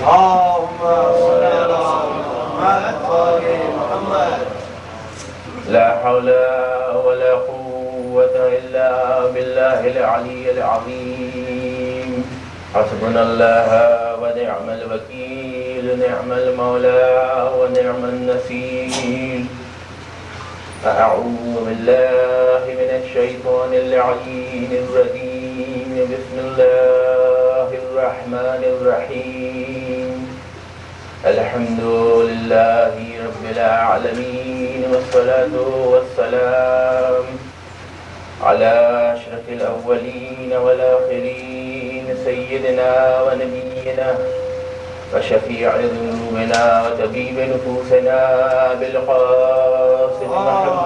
اللهم صل على محمد. لا حول ولا قوة إلا بالله العلي العظيم. حسبنا الله ونعم الوكيل، نعم المولى ونعم النصير. أعوذ بالله من الشيطان اللعين الرجيم. بسم الله الرحمن الرحيم. الحمد لله رب العالمين، والصلاة والسلام على أشرف الأولين والآخرين، سيدنا ونبينا وشفيع ذنوبنا وطبيب نفوسنا بالقاسم محمد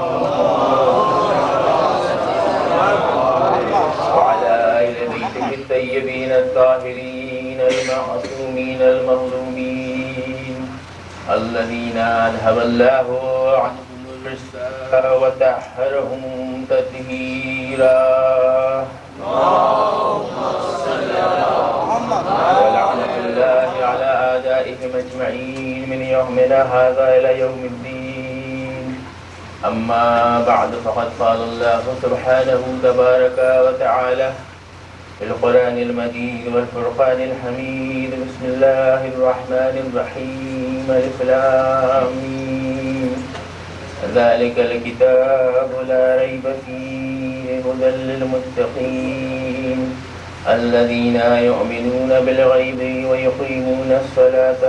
وعلى أهل بيته الطيبين الطاهرين المعصومين المظلومين الذين أذهب الله عنهم الرجس وطهرهم تطهيرا. ولعنة الله على أعدائهم أجمعين من يومنا هذا إلى يوم الدين. أما بعد، فقد قال الله سبحانه تبارك وتعالى في القرآن المجيد والفرقان الحميد. بسم الله الرحمن الرحيم. ألف لام ميم. ذلك الكتاب لا ريب فيه هدى للمتقين الذين يؤمنون بالغيب ويقيمون الصلاة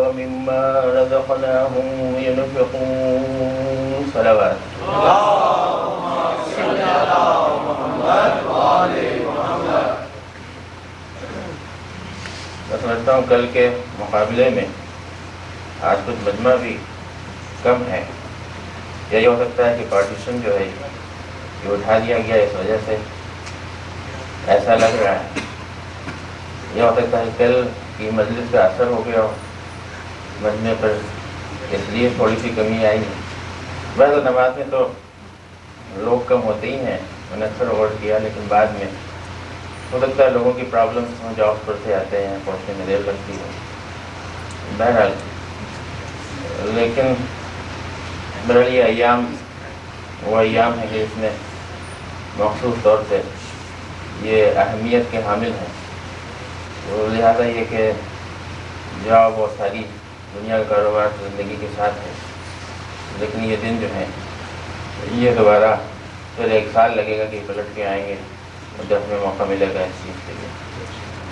ومما رزقناهم ينفقون. صلوات. اللهم صل على محمد وآل محمد. میں سمجھتا ہوں کل کے مقابلے میں آج کچھ مجمع بھی کم ہے. یہی ہو سکتا ہے کہ پارٹیشن جو ہے یہ اٹھا دیا گیا، اس وجہ سے ایسا لگ رہا ہے. یہ ہو سکتا ہے کل کی مجلس کا اثر ہو گیا ہو مجمع پر، اس لیے تھوڑی سی کمی آئی ہے. ویسے نماز میں تو لوگ کم ہوتے ہی ہیں، میں نے اکثر غور کیا، لیکن بعد میں ہو سکتا ہے لوگوں کی پرابلمس ہوں، جابس پر سے آتے ہیں، پہنچنے میں دیر لگتی ہے. بہرحال لیکن بہرحال یہ ایام وہ ایام ہیں کہ اس میں مخصوص طور سے یہ اہمیت کے حامل ہیں. تو لہٰذا یہ کہ جاب اور ساری دنیا کا کاروبار زندگی کے ساتھ ہے، لیکن یہ دن جو ہیں یہ دوبارہ پھر 1 سال لگے گا کہ پلٹ کے آئیں گے، اور جب ہمیں موقع ملے گا اس چیز کے لیے.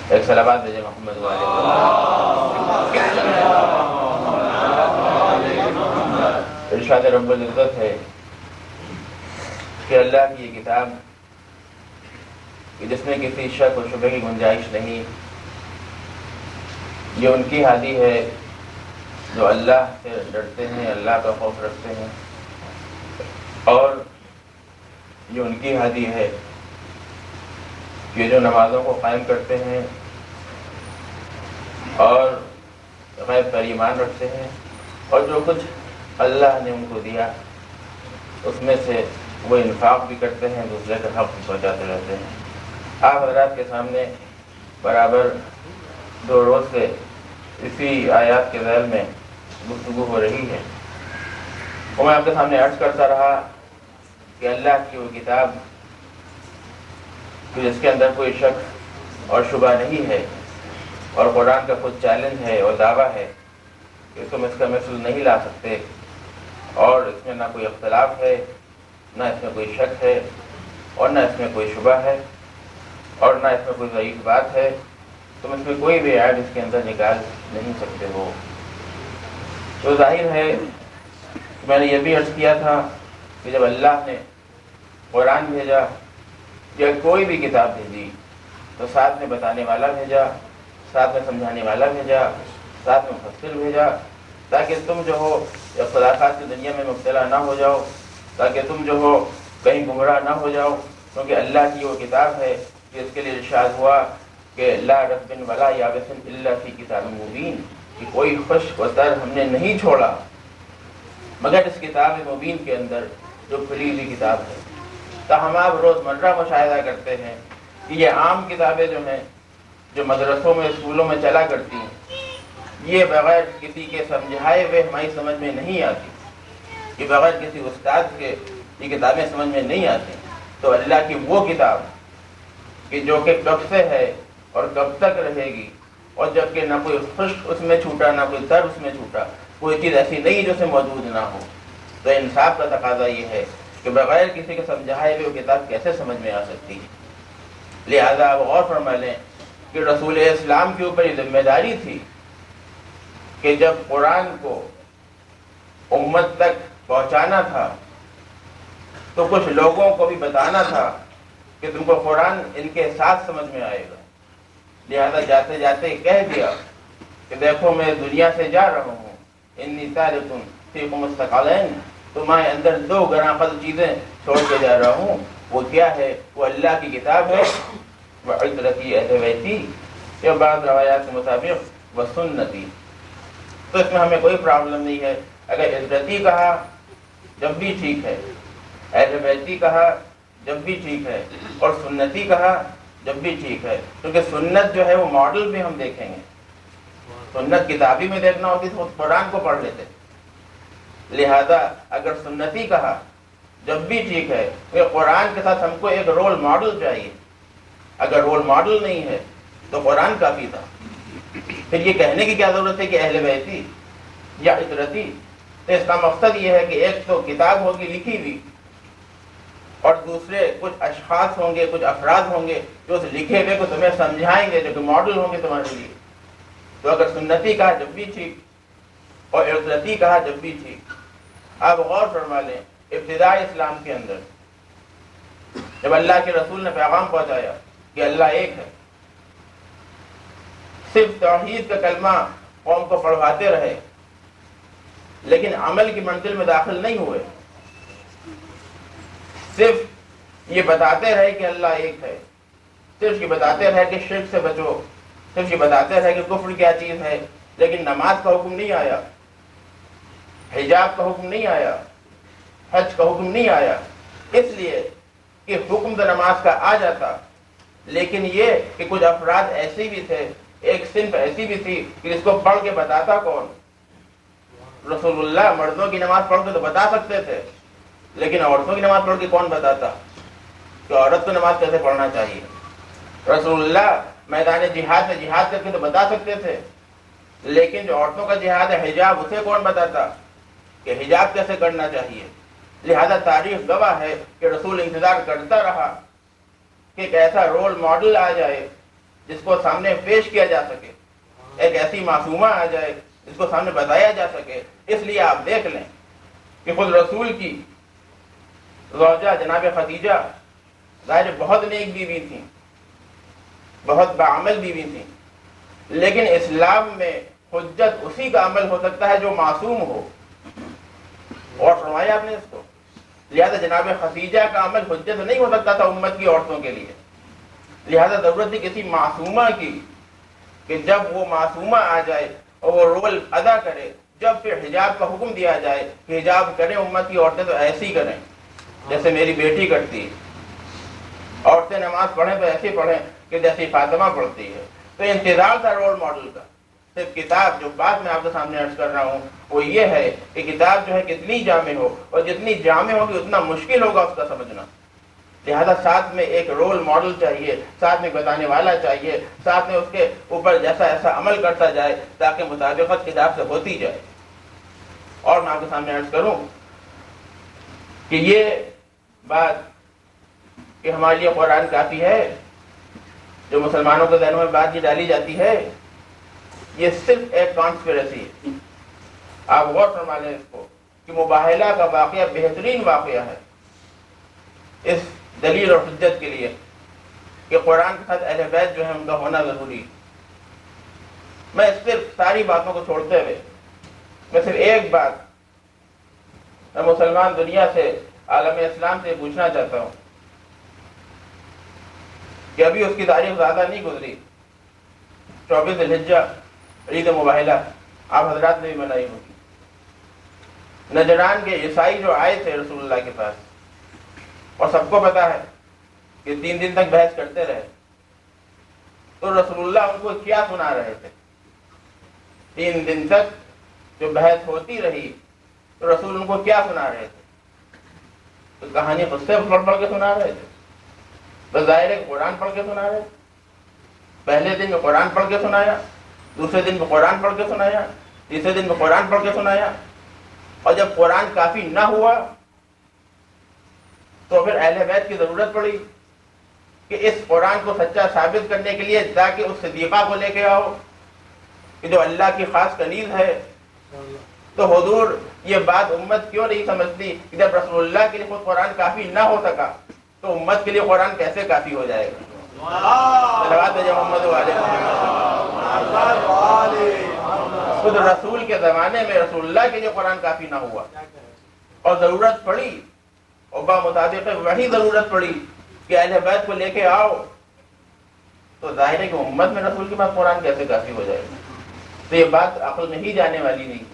ایک صلوات بھیجے محمد والے. ارشاد رب العزت ہے کہ اللہ کی یہ کتاب کہ جس میں کسی شک و شبہ کی گنجائش نہیں، یہ ان کی ہادی ہے جو اللہ سے ڈرتے ہیں، اللہ کا خوف رکھتے ہیں، اور یہ ان کی ہادی ہے کہ جو نمازوں کو قائم کرتے ہیں اور غیب پر ایمان رکھتے ہیں، اور جو کچھ اللہ نے ان کو دیا اس میں سے وہ انفاق بھی کرتے ہیں، دوسرے کا حق بھی پہنچاتے رہتے ہیں. آپ حضرات کے سامنے برابر 2 روز سے اسی آیات کے ذیل میں گفتگو ہو رہی ہے، اور میں آپ کے سامنے عرض کرتا رہا کہ اللہ کی وہ کتاب کہ جس کے اندر کوئی شک اور شبہ نہیں ہے، اور قرآن کا خود چیلنج ہے اور دعویٰ ہے کہ تم اس کا مثل نہیں لا سکتے، اور اس میں نہ کوئی اختلاف ہے، نہ اس میں کوئی شک ہے، اور نہ اس میں کوئی شبہ ہے، اور نہ اس میں کوئی ضعیف بات ہے. تم اس میں کوئی بھی عیب اس کے اندر نکال نہیں سکتے ہو. تو ظاہر ہے میں نے یہ بھی عرض کیا تھا کہ جب اللہ نے قرآن بھیجا یا کوئی بھی کتاب بھیجی تو ساتھ میں بتانے والا بھیجا، ساتھ میں سمجھانے والا بھیجا، ساتھ میں مفسر بھیجا، تاکہ تم جو ہو اختلافات کی دنیا میں مبتلا نہ ہو جاؤ، تاکہ تم جو ہو کہیں گمراہ نہ ہو جاؤ. کیونکہ اللہ کی وہ کتاب ہے کہ اس کے لیے ارشاد ہوا کہ لا رب ولا یابس الا فی کتاب مبین، کہ کوئی خشک و تر ہم نے نہیں چھوڑا مگر اس کتاب مبین کے اندر جو کھلی ہوئی کتاب ہے. تاہم آپ روزمرہ مشاہدہ کرتے ہیں کہ یہ عام کتابیں جو ہیں جو مدرسوں میں اسکولوں میں چلا کرتی ہیں، یہ بغیر کسی کے سمجھائے ہوئے ہماری سمجھ میں نہیں آتی، یہ بغیر کسی استاد کے یہ کتابیں سمجھ میں نہیں آتی۔ تو اللہ کی وہ کتاب کہ جو کہ کب سے ہے اور کب تک رہے گی، اور جب کہ نہ کوئی خشک اس میں چھوٹا نہ کوئی تر اس میں چھوٹا، کوئی چیز ایسی نہیں جو اسے موجود نہ ہو، تو انصاف کا تقاضا یہ ہے کہ بغیر کسی کے سمجھائے ہوئے وہ کتاب کیسے سمجھ میں آ سکتی ہے۔ لہذا آپ غور فرما لیں کہ رسول اسلام کے اوپر یہ ذمہ داری تھی کہ جب قرآن کو امت تک پہنچانا تھا تو کچھ لوگوں کو بھی بتانا تھا کہ تم کو قرآن ان کے ساتھ سمجھ میں آئے گا۔ لہذا جاتے جاتے کہہ دیا کہ دیکھو میں دنیا سے جا رہا ہوں، انی تارک فیکم الثقلین، تمہارے اندر دو گراں چیزیں چھوڑ کے جا رہا ہوں۔ وہ کیا ہے؟ وہ اللہ کی کتاب ہے، وعترتی اہل بیتی، یا بعض روایات کے مطابق وسنتی۔ تو اس میں ہمیں کوئی پرابلم نہیں ہے، اگر عترتی کہا جب بھی ٹھیک ہے، اہل بیتی کہا جب بھی ٹھیک ہے، اور سنتی کہا جب بھی ٹھیک ہے، کیونکہ سنت جو ہے وہ ماڈل بھی ہم دیکھیں گے۔ سنت کتابی میں دیکھنا ہوتی تو قرآن کو پڑھ لیتے، لہذا اگر سنتی کہا جب بھی ٹھیک ہے، کیونکہ قرآن کے ساتھ ہم کو ایک رول ماڈل چاہیے، اگر رول ماڈل نہیں ہے تو قرآن کافی تھا۔ پھر یہ کہنے کی کیا ضرورت ہے کہ اہل بیتی یا عترتی؟ تو اس کا مقصد یہ ہے کہ ایک تو کتاب ہوگی لکھی ہوئی، اور دوسرے کچھ اشخاص ہوں گے، کچھ افراد ہوں گے جو اس لکھے ہوئے کو تمہیں سمجھائیں گے، جو کہ ماڈل ہوں گے تمہارے لیے۔ تو اگر سنتی کہا جب بھی ٹھیک اور عترتی کہا جب بھی ٹھیک۔ آپ غور فرما لیں، ابتدائی اسلام کے اندر جب اللہ کے رسول نے پیغام پہنچایا کہ اللہ ایک ہے، صرف توحید کا کلمہ قوم کو پڑھواتے رہے، لیکن عمل کی منزل میں داخل نہیں ہوئے، صرف یہ بتاتے رہے کہ اللہ ایک ہے، صرف یہ بتاتے رہے کہ شرک سے بچو، صرف یہ بتاتے رہے کہ کفر کیا چیز ہے، لیکن نماز کا حکم نہیں آیا، حجاب کا حکم نہیں آیا، حج کا حکم نہیں آیا، اس لیے کہ حکم تو نماز کا آ جاتا، لیکن یہ کہ کچھ افراد ایسے بھی تھے، ایک صنف ایسی بھی تھی کہ جس کو پڑھ کے بتاتا کون؟ رسول اللہ۔ مردوں کی نماز پڑھ کے تو بتا سکتے تھے، لیکن عورتوں کی نماز پڑھ کے کون بتاتا کہ عورت کو نماز کیسے پڑھنا چاہیے؟ رسول اللہ میدان جہاد میں جہاد کر کے تو بتا سکتے تھے، لیکن جو عورتوں کا جہاد ہے حجاب، اسے کون بتاتا کہ حجاب کیسے کرنا چاہیے؟ لہذا تاریخ گواہ ہے کہ رسول انتظار کرتا رہا کہ ایک ایسا رول ماڈل آ جائے جس کو سامنے پیش کیا جا سکے، ایک ایسی معصومہ آ جائے جس کو سامنے بتایا جا سکے۔ اس لیے آپ دیکھ لیں کہ خود رسول کی زوجہ جناب خدیجہ ظاہر بہت نیک بیوی تھیں، بہت بعمل بیوی تھیں، لیکن اسلام میں حجت اسی کا عمل ہو سکتا ہے جو معصوم ہو، اور فرمایا آپ نے اس کو۔ لہذا جناب خدیجہ کا عمل حجت نہیں ہو سکتا تھا امت کی عورتوں کے لیے، لہذا ضرورت تھی کسی معصومہ کی کہ جب وہ معصومہ آ جائے اور وہ رول ادا کرے، جب پھر حجاب کا حکم دیا جائے کہ حجاب کریں امت کی عورتیں تو ایسے ہی کریں جیسے میری بیٹی کرتی ہے، عورتیں نماز پڑھیں تو ایسے پڑھیں کہ جیسے فاطمہ پڑھتی ہے۔ تو انتظار تھا رول ماڈل کا۔ صرف کتاب جو بات میں آپ کے سامنے عرض کر رہا ہوں وہ یہ ہے کہ کتاب جو ہے کتنی جامع ہو، اور جتنی جامع ہوگی اتنا مشکل ہوگا اس کا سمجھنا، لہذا ساتھ میں ایک رول ماڈل چاہیے، ساتھ میں بتانے والا چاہیے، ساتھ میں اس کے اوپر جیسا ایسا عمل کرتا جائے تاکہ مطابقت کتاب سے ہوتی جائے۔ اور میں آپ کے سامنے عرض کروں کہ یہ بات کہ ہمارے لیے قرآن کافی ہے، جو مسلمانوں کے ذہنوں میں بات یہ ڈالی جاتی ہے، یہ صرف ایک کانسپریسی ہے۔ آپ غور فرما لیں اس کو کہ مباہلہ کا واقعہ بہترین واقعہ ہے اس دلیل اور حجت کے لیے کہ قرآن کے ساتھ اہل بیت جو ہے ان کا ہونا ضروری۔ میں صرف ساری باتوں کو چھوڑتے ہوئے میں صرف ایک بات میں مسلمان دنیا سے، عالم اسلام سے پوچھنا چاہتا ہوں کہ ابھی اس کی تاریخ زیادہ نہیں گزری، 24 ذی الحجہ عید مباہلہ آپ حضرات نے بھی منائی ہوگی۔ نجران کے عیسائی جو آئے تھے رسول اللہ کے پاس، اور سب کو پتا ہے کہ 3 دن تک بحث کرتے رہے، تو رسول اللہ ان کو کیا سنا رہے تھے؟ 3 دن تک جو بحث ہوتی رہی تو رسول ان کو کیا سنا رہے تھے؟ تو کہانی قصے پڑھ کے سنا رہے تھے؟ بظاہر قرآن پڑھ کے سنا رہے تھے۔ پہلے دن میں قرآن پڑھ کے سنایا، دوسرے دن میں قرآن پڑھ کے سنایا، تیسرے دن میں قرآن پڑھ کے سنایا، اور جب قرآن کافی نہ ہوا تو پھر اہل بیت کی ضرورت پڑی کہ اس قرآن کو سچا ثابت کرنے کے لیے جا کے اس صدیقہ کو لے کے آؤ کہ جو اللہ کی خاص کنیز ہے۔ تو حضور یہ بات امت کیوں نہیں سمجھتی کہ جب رسول اللہ کے لیے خود قرآن کافی نہ ہو سکا تو امت کے لیے قرآن کیسے کافی ہو جائے گا؟ محمد خود رسول کے زمانے میں رسول اللہ کے لیے قرآن کافی نہ ہوا اور ضرورت پڑی، اور بمطابق وہی ضرورت پڑی کہ اہل بیت کو لے کے آؤ، تو ظاہر ہے کہ امت میں رسول کے پاس قرآن کیسے کافی ہو جائے گا؟ تو یہ بات عقل میں ہی جانے والی نہیں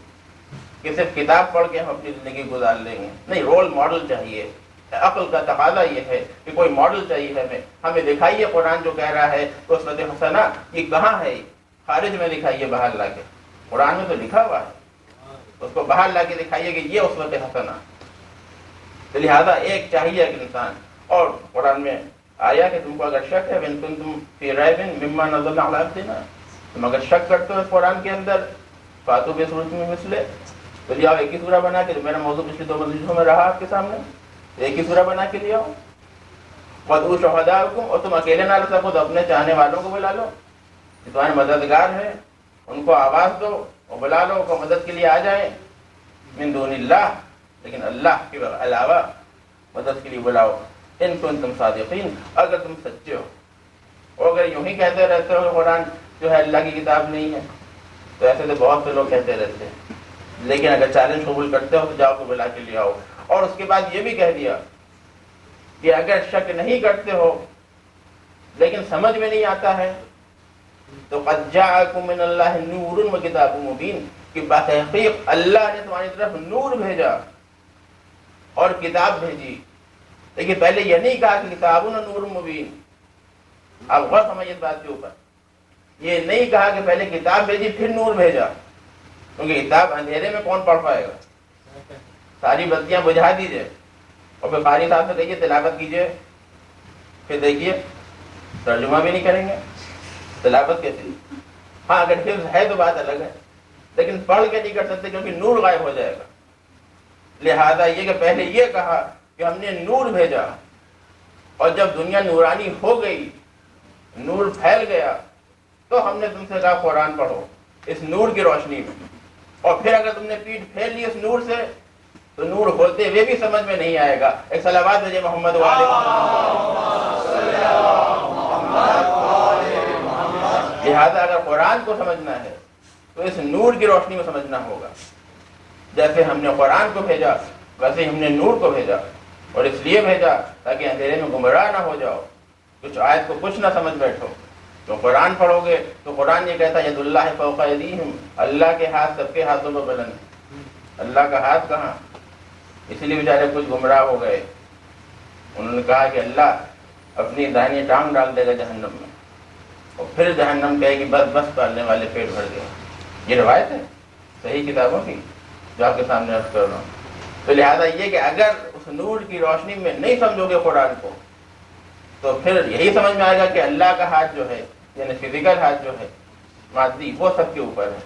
کہ صرف کتاب پڑھ کے ہم اپنی زندگی گزار لیں گے، نہیں، رول ماڈل چاہیے۔ عقل کا تقاضا یہ ہے کہ کوئی ماڈل چاہیے ہمیں دکھائیے قرآن جو کہہ رہا ہے اسوۃ حسنہ یہ کہاں ہے، خارج میں دکھائیے باہر لا کے، قرآن میں تو لکھا ہوا ہے، اس کو باہر لا کے دکھائیے کہ یہ اسوۃ حسنہ۔ تو لہٰذا ایک چاہیے کہ انسان، اور قرآن میں آیا کہ تم کو اگر شک ہے وَإِن كُنتُمْ فِي رَيْبٍ مِّمَّا نَزَّلْنَا عَلَىٰ عَبْدِنَا، تم اگر شک کرتے ہو اس قرآن کے اندر، فَأْتُوا بِسُورَةٍ مِّن مِّثْلِهِ، تو لے آؤ ایک ہی سورہ بنا کے، میرا موضوع پچھلی 2 مجلسوں میں رہا آپ کے سامنے، ایک ہی سورہ بنا کے لے آؤ۔ وَادْعُوا شُهَدَاءَكُمْ، اور تم اکیلے نہ رہ سکو تو اپنے چاہنے والوں کو بلا لو کہ تمہارے مددگار ہیں، ان کو آواز دو اور بلا لو کہ مدد کے لیے آ جائیں، من دون اللہ، لیکن اللہ کے علاوہ مدد کے لیے بلاؤ، ان کنتم صادقین، اگر تم سچے ہو۔ اور اگر یوں ہی کہتے رہتے ہو قرآن جو ہے اللہ کی کتاب نہیں ہے، تو ایسے تو بہت سے لوگ کہتے رہتے ہیں، لیکن اگر چیلنج قبول کرتے ہو تو جاؤ کو بلا کے لے آؤ۔ اور اس کے بعد یہ بھی کہہ دیا کہ اگر شک نہیں کرتے ہو لیکن سمجھ میں نہیں آتا ہے تو قد جاءکم من اللہ نور و کتاب مبین، کہ بتحقیق اللہ نے تمہاری طرف نور بھیجا اور کتاب بھیجی۔ لیکن پہلے یہ نہیں کہا کہ کتاب نور مبین، آپ غور سمجھیے بات کے اوپر، یہ نہیں کہا کہ پہلے کتاب بھیجی پھر نور بھیجا، کیونکہ کتاب اندھیرے میں کون پڑھ پائے گا؟ ساری بتیاں بجھا دیجئے اور پھر قاری صاحب سے کہیے تلاوت کیجئے، پھر دیکھیے ترجمہ بھی نہیں کریں گے، تلاوت کیسے؟ ہاں اگر حفظ ہے تو بات الگ ہے، لیکن پڑھ کے نہیں کر سکتے کیونکہ نور غائب ہو جائے گا۔ لہذا یہ کہ پہلے یہ کہا کہ ہم نے نور بھیجا، اور جب دنیا نورانی ہو گئی، نور پھیل گیا، تو ہم نے تم سے کہا قرآن پڑھو اس نور کی روشنی میں۔ اور پھر اگر تم نے پیٹھ پھیر لی اس نور سے تو نور ہوتے ہوئے بھی سمجھ میں نہیں آئے گا۔ ایک صلوات بھیجے محمد والے۔ لہذا اگر قرآن کو سمجھنا ہے تو اس نور کی روشنی میں سمجھنا ہوگا، جیسے ہم نے قرآن کو بھیجا ویسے ہم نے نور کو بھیجا، اور اس لیے بھیجا تاکہ اندھیرے میں گمراہ نہ ہو جاؤ، کچھ آیت کو کچھ نہ سمجھ بیٹھو۔ تو قرآن پڑھو گے تو قرآن یہ کہتا ہے ید اللہ فوق ایدیہم، اللہ کے ہاتھ سب کے ہاتھوں میں بلند ہے، اللہ کا ہاتھ کہاں؟ اس لیے بیچارے کچھ گمراہ ہو گئے، انہوں نے کہا کہ اللہ اپنی دائنی ٹانگ ڈال دے گا جہنم میں، اور پھر جہنم کہے گی بس بس پالنے والے پیٹ بھر گئے۔ یہ روایت ہے صحیح کتابوں کی جو آپ کے سامنے عرض کر رہا ہوں۔ تو لہٰذا یہ کہ اگر اس نور کی روشنی میں نہیں سمجھو گے قرآن کو تو پھر یہی سمجھ میں آئے گا کہ اللہ کا ہاتھ جو ہے یعنی فزیکل ہاتھ جو ہے مادی وہ سب کے اوپر ہے،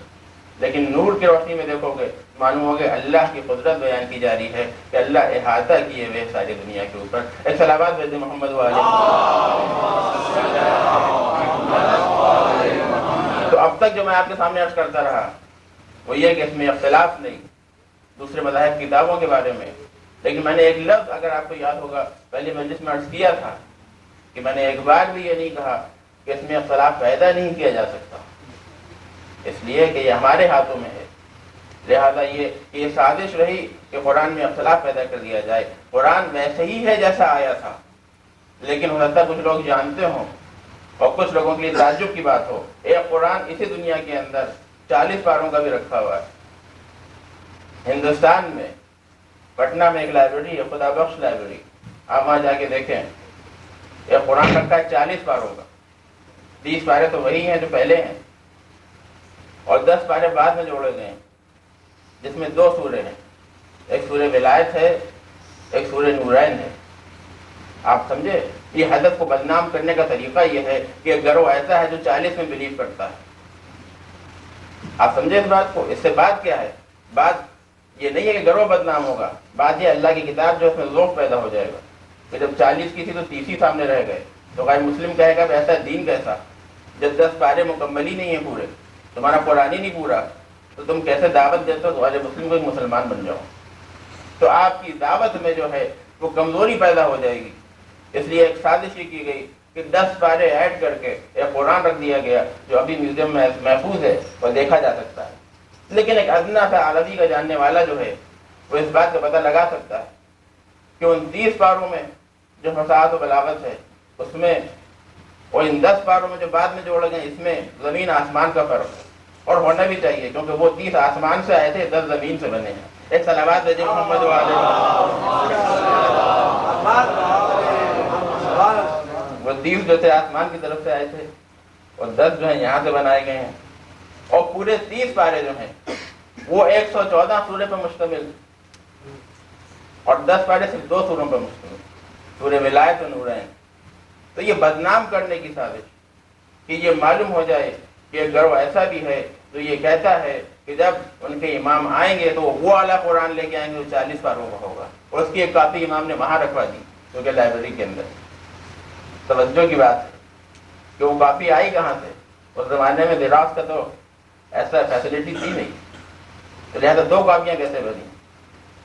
لیکن نور کی روشنی میں دیکھو گے معلوم ہوگا اللہ کی قدرت بیان کی جا رہی ہے کہ اللہ احاطہ کیے ہوئے ساری دنیا کے اوپر۔ ایک صلوات بھیج دیں محمد والے۔ تو اب تک جو میں آپ کے سامنے عرض کرتا رہا وہ یہ کہ اس میں اختلاف نہیں دوسرے مذاہب کی کتابوں کے بارے میں، لیکن میں نے ایک لفظ اگر آپ کو یاد ہوگا پہلے مجلس میں عرض کیا تھا کہ میں نے ایک بار بھی یہ نہیں کہا کہ اس میں اختلاف پیدا نہیں کیا جا سکتا، اس لیے کہ یہ ہمارے ہاتھوں میں ہے۔ لہذا یہ سازش رہی کہ قرآن میں اختلاف پیدا کر دیا جائے۔ قرآن ویسے ہی ہے جیسا آیا تھا، لیکن ہو سکتا ہے کچھ لوگ جانتے ہوں اور کچھ لوگوں کے لیے تعجب کی بات ہو، ایک قرآن اسی دنیا کے اندر 40 پاروں کا بھی رکھا ہوا ہے۔ ہندوستان میں پٹنہ میں ایک لائبریری ہے خدا بخش لائبریری، آپ وہاں جا کے دیکھیں، ایک قرآن رکھا ہے 40 پاروں کا، 30 پارے تو وہی ہیں جو پہلے ہیں، اور 10 پارے بعد میں جوڑے گئے ہیں، جس میں 2 سورے ہیں، ایک سورہ ولایت ہے، ایک سورہ نورین ہے۔ آپ سمجھے؟ یہ حضرت کو بدنام کرنے کا طریقہ یہ ہے کہ ایک گروہ ایسا ہے جو 40 میں بلیو کرتا ہے۔ آپ سمجھے اس بات کو؟ اس سے بات کیا ہے؟ بات یہ نہیں ہے کہ گروہ بدنام ہوگا، بات یہ اللہ کی کتاب جو اس میں ذوق پیدا ہو جائے گا کہ جب 40 کی تھی تو 30 ہی سامنے رہ گئے، تو غیر مسلم کہے گا ایسا دین کیسا؟ جب 10 پارے مکمل ہی نہیں ہیں پورے، تمہارا قرآن ہی نہیں پورا، تو تم کیسے دعوت دیتے ہو تو غیر مسلم کو ایک مسلمان بن جاؤ؟ تو آپ کی دعوت میں جو ہے وہ کمزوری پیدا ہو جائے گی۔ اس لیے ایک سازش یہ کی گئی کہ 10 پارے ایڈ کر کے ایک قرآن رکھ دیا گیا جو ابھی میوزیم میں محفوظ ہے اور دیکھا جا سکتا ہے۔ لیکن ایک ادنا سا عربی کا جاننے والا جو ہے وہ اس بات کا پتہ لگا سکتا ہے کہ ان 30 پاروں میں جو فصاحت و بلاغت ہے اس میں، اور ان 10 پاروں میں جو بعد میں جوڑے گئے اس میں زمین آسمان کا فرق ہے، اور ہونا بھی چاہیے کیونکہ وہ 30 آسمان سے آئے تھے، 10 زمین سے بنے ہیں۔ ایک صلوات بھیجیں محمد وہ 30 جو تھے آسمان کی طرف سے آئے تھے اور 10 جو ہیں یہاں سے بنائے گئے ہیں، اور پورے 30 پارے جو ہیں وہ 114 سورے پر مشتمل، اور 10 پارے صرف 2 سوروں پر مشتمل، سورہ ولایت و نورین۔ تو یہ بدنام کرنے کی سازش کہ یہ معلوم ہو جائے کہ ایک گروہ ایسا بھی ہے جو یہ کہتا ہے کہ جب ان کے امام آئیں گے تو وہ اعلیٰ قرآن لے کے آئیں گے جو 40 پاروں کا ہوگا، اور اس کی ایک کاپی امام نے وہاں رکھوا دی کیونکہ لائبریری کے اندر۔ توجہ کی بات ہے کہ وہ کاپی آئی کہاں سے؟ اس زمانے میں زیراکس کا تو ایسا فیسلٹی تھی نہیں، تو لہٰذا 2 کاپیاں کیسے بنی؟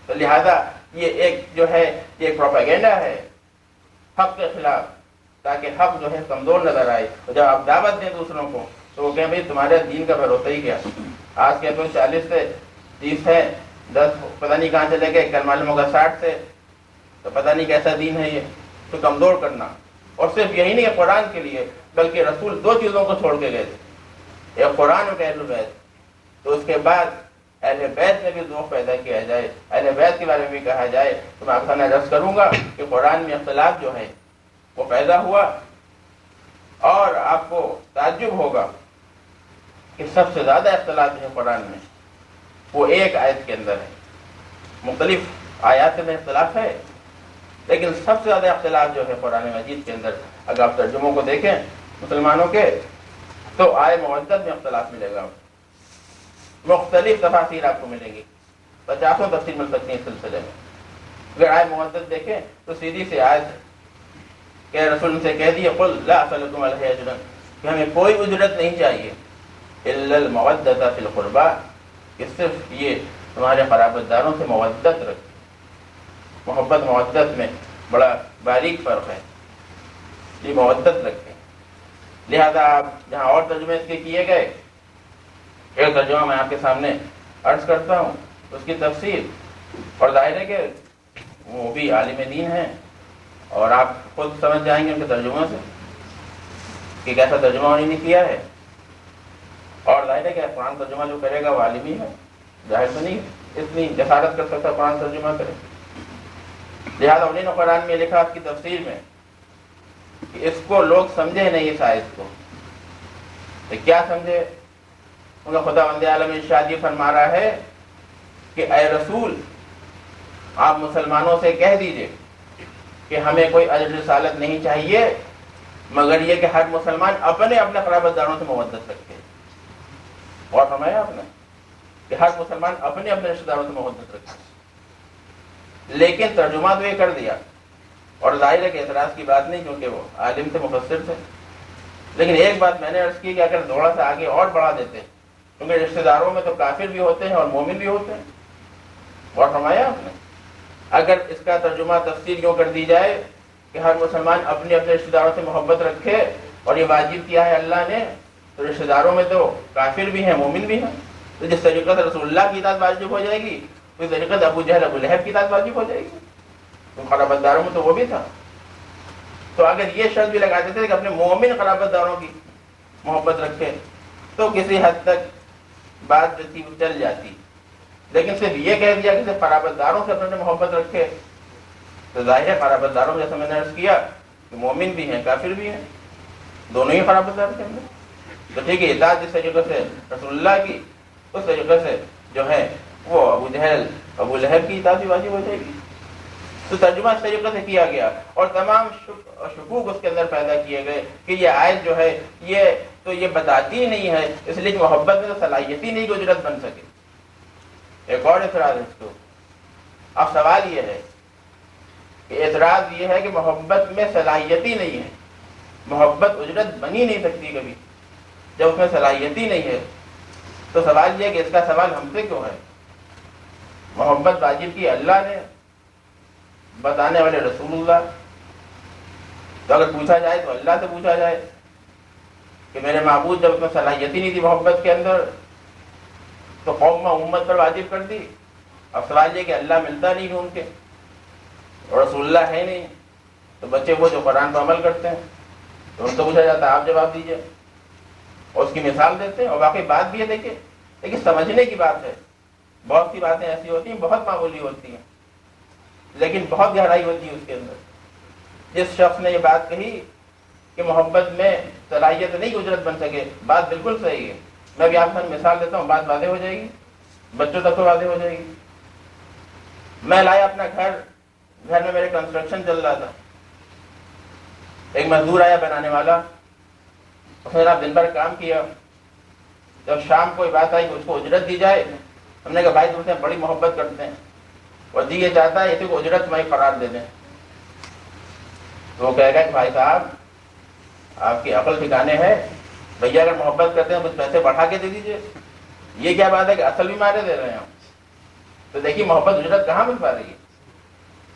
تو لہٰذا یہ ایک جو ہے یہ پروپیگنڈا ہے حق کے خلاف، تاکہ حق جو ہے کمزور نظر آئے، اور جب آپ دعوت دیں دوسروں کو تو وہ کہیں بھائی تمہارے دین کا بھروسہ ہی کیا؟ آج کے تو 40 سے 30 ہے، 10 پتہ نہیں کہاں چلے گئے، کل معلوم ہوگا 60 سے، تو پتہ نہیں کیسا دین ہے یہ۔ تو کمزور کرنا، اور صرف یہی نہیں ہے قرآن کے لیے، بلکہ رسول 2 چیزوں کو چھوڑ کے گئے تھے، ایک قرآن اور اہل بیت۔ تو اس کے بعد اہل بیت میں بھی ذوق پیدا کیا جائے، اہل بیت کے بارے میں بھی کہا جائے۔ تو میں آپ سے عرض کروں گا کہ قرآن میں اختلاف جو ہے وہ پیدا ہوا، اور آپ کو تعجب ہوگا کہ سب سے زیادہ اختلاف جو ہے قرآن میں وہ ایک آیت کے اندر ہے۔ مختلف آیات میں اختلاف ہے، لیکن سب سے زیادہ اختلاف جو ہے قرآن مجید کے اندر، اگر آپ ترجموں کو دیکھیں مسلمانوں کے تو آئے مودت میں اختلاف ملے گا، مختلف تفاسیر آپ کو ملیں گی، 50 تفسیر مل سکتی ہیں اس سلسلے میں۔ اگر آئے مودت دیکھیں تو سیدھی سی آیت ہے کہ رسول سے کہہ دیے قل لا اسألکم علیہ اجرا، کہ ہمیں کوئی اجرت نہیں چاہیے الا المودۃ فی القربى، کہ صرف یہ تمہارے قرابت داروں سے مودت رکھیں۔ محبت مودت میں بڑا باریک فرق ہے، یہ مودت رکھیں۔ لہذا آپ جہاں اور ترجمے اس کے کیے گئے، ایک ترجمہ میں آپ کے سامنے عرض کرتا ہوں اس کی تفسیر، اور ظاہر ہے کہ وہ بھی عالم دین ہیں اور آپ خود سمجھ جائیں گے ان کے ترجموں سے کہ کیسا ترجمہ انہوں نے کیا ہے۔ اور ظاہر ہے کہ قرآن ترجمہ جو کرے گا وہ عالم ہی ہے، ظاہر تو نہیں اتنی جسارت کر سکتا قرآن ترجمہ کرے۔ لہٰذا انہوں نے قرآن میں لکھا اس کی تفسیر میں کہ اس کو لوگ سمجھے نہیں، اس آیت کو تو کیا سمجھے؟ ان کا خدا بند عالم ارشاد یہ فرما رہا ہے کہ اے رسول آپ مسلمانوں سے کہہ دیجئے کہ ہمیں کوئی اجر رسالت نہیں چاہیے مگر یہ کہ ہر مسلمان اپنے اپنے قرابت داروں سے مودت رکھے۔ اور فرمایا آپ نے کہ ہر مسلمان اپنے اپنے رشتہ داروں سے مودت رکھے، لیکن ترجمہ تو یہ کر دیا، اور ظاہر ہے کہ اعتراض کی بات نہیں کیونکہ وہ عالم تھے، مفسر تھے۔ لیکن ایک بات میں نے عرض کی کہ اگر تھوڑا سا آگے اور بڑھا دیتے، کیونکہ رشتہ داروں میں تو کافر بھی ہوتے ہیں اور مومن بھی ہوتے ہیں۔ اور فرمایا آپ نے اگر اس کا ترجمہ تفسیر کیوں کر دی جائے کہ ہر مسلمان اپنے اپنے رشتہ داروں سے محبت رکھے، اور یہ واجب کیا ہے اللہ نے، تو رشتہ داروں میں تو کافر بھی ہیں مومن بھی ہیں، تو جس طریقے سے رسول اللہ کی اطاعت واجب ہو جائے گی اس طریقے سے ابو جہل ابو لہب کی اطاعت واجب ہو جائے گی، تو قرابت داروں میں تو وہ بھی تھا۔ تو اگر یہ شرط بھی لگا دیتے تھے کہ اپنے مومن قرابت داروں کی محبت رکھے تو کسی حد تک بات جو تھی وہ چل جاتی، لیکن صرف یہ کہہ دیا کہ صرف قرابت داروں سے اپنے محبت رکھے، تو ظاہر ہے قرابت داروں جیسا میں نے عرض کیا کہ مومن بھی ہیں کافر بھی ہیں، دونوں ہی قرابت دار کے اندر۔ تو ٹھیک ہے، اطاعت جس طریقے سے رسول اللہ کی، اس طریقے سے جو ہے وہ ابو جہل ابو لہب کی اطاعت بھی واجب ہو جائے گی۔ تو ترجمہ اس طریقے سے کیا گیا، اور تمام شکوک اس کے اندر پیدا کیے گئے کہ یہ آیت جو ہے یہ بتاتی ہی نہیں ہے، اس لیے کہ محبت میں تو صلاحیت ہی نہیں کہ اجرت بن سکے۔ ایک اور اعتراض ہے اس کو۔ اب سوال یہ ہے کہ اعتراض یہ ہے کہ محبت میں صلاحیت ہی نہیں ہے، محبت اجرت بن ہی نہیں سکتی کبھی جب اس میں صلاحیت ہی نہیں ہے، تو سوال یہ ہے کہ اس کا سوال ہم سے کیوں ہے؟ محبت واجب کی اللہ نے، بتانے والے رسول اللہ۔ تو اگر پوچھا جائے تو اللہ سے پوچھا جائے کہ میرے معبود جب اس میں صلاحیت ہی نہیں تھی محبت کے اندر تو قوم امت پر واجب کر دی۔ اب سوال یہ کہ اللہ ملتا نہیں ڈھونڈ کے اور رسول اللہ ہے نہیں، تو بچے وہ جو قرآن پر عمل کرتے ہیں، تو ان سے پوچھا جاتا ہے آپ جواب دیجئے، اور اس کی مثال دیتے ہیں۔ اور واقعی بات بھی ہے، دیکھیے لیکن سمجھنے کی بات ہے۔ بہت سی باتیں ایسی ہوتی ہیں بہت معمولی ہوتی ہیں لیکن بہت گہرائی ہوتی ہے اس کے اندر۔ جس شخص نے یہ بات کہی کہ محبت میں صلاحیت نہیں اجرت بن سکے، بات بالکل صحیح ہے۔ میں بھی آپ سے مثال دیتا ہوں، بات واضح ہو جائے گی، بچوں تک تو واضح ہو جائے گی۔ میں لایا اپنا گھر میں میرے کنسٹرکشن چل رہا تھا، ایک مزدور آیا بنانے والا، اس نے دن بھر کام کیا۔ جب شام کو بات آئی کہ اس کو اجرت دی جائے، ہم نے کہا بھائی تم سے بڑی محبت کرتے ہیں اور جی یہ چاہتا ہے اسی کو اجرت میں قرار دے دیں۔ تو وہ کہے گا کہ بھائی صاحب آپ کی عقل ٹھکانے ہے، بھیا اگر محبت کرتے ہیں کچھ پیسے بڑھا کے دے دیجیے، یہ کیا بات ہے کہ اصل بھی مارے دے رہے ہیں ہم۔ تو دیکھیے محبت اجرت کہاں مل پا رہی ہے؟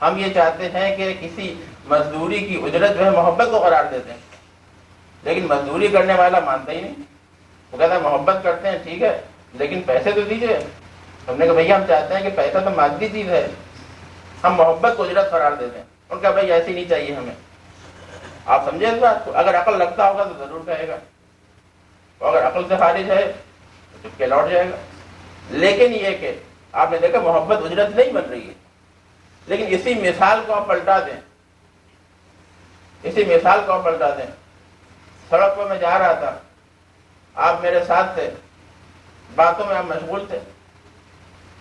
ہم یہ چاہتے ہیں کہ کسی مزدوری کی اجرت جو ہے محبت کو قرار دیتے ہیں، لیکن مزدوری کرنے والا مانتا ہی نہیں، وہ کہتا ہے محبت کرتے ہیں ٹھیک ہے لیکن پیسے تو دیجیے۔ ہم نے کہا بھیا ہم چاہتے ہیں کہ پیسہ تو مادی چیز ہے، ہم محبت کو اجرت قرار دیتے ہیں۔ ان کا بھائی ایسی نہیں چاہیے ہمیں۔ آپ سمجھے اس بات کو؟ اگر عقل لگتا ہوگا تو ضرور کہے گا، اور اگر عقل سے خارج ہے تو چپ کے لوٹ جائے گا۔ لیکن یہ کہ آپ نے دیکھا محبت اجرت نہیں بن رہی ہے، لیکن اسی مثال کو آپ پلٹا دیں، اسی مثال کو آپ پلٹا دیں۔ سڑک پر میں جا رہا تھا، آپ میرے ساتھ تھے، باتوں میں آپ مشغول تھے،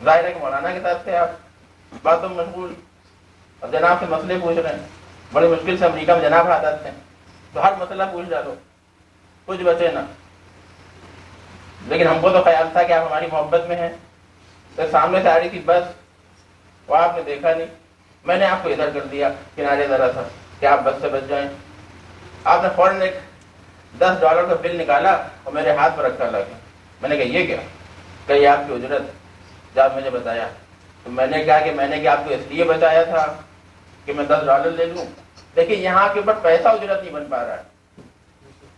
ظاہر ہے کہ مولانا کے ساتھ تھے، آپ باتوں میں مشغول، اور جناب سے مسئلے پوچھ رہے ہیں۔ بڑی مشکل سے امریکہ میں جناب حاضر تھے، تو ہر مسئلہ پوچھ ڈالو، کچھ بچے نہ۔ لیکن ہم کو تو خیال تھا کہ آپ ہماری محبت میں ہیں، تو سامنے سے آ رہی تھی بس، وہ آپ نے دیکھا نہیں، میں نے آپ کو ادھر کر دیا کنارے ذرا سا کہ آپ بس سے بچ جائیں۔ آپ نے فوراً ایک $10 کا بل نکالا اور میرے ہاتھ پر رکھا لگا۔ میں نے کہا یہ کیا؟ کہ یہ آپ کی اجرت، جب مجھے بتایا تو میں نے کہا کہ میں نے آپ کو اس لیے بتایا تھا کہ میں $10 لے لوں۔ دیکھیے یہاں کے اوپر پیسہ اجرت نہیں بن پا رہا ہے۔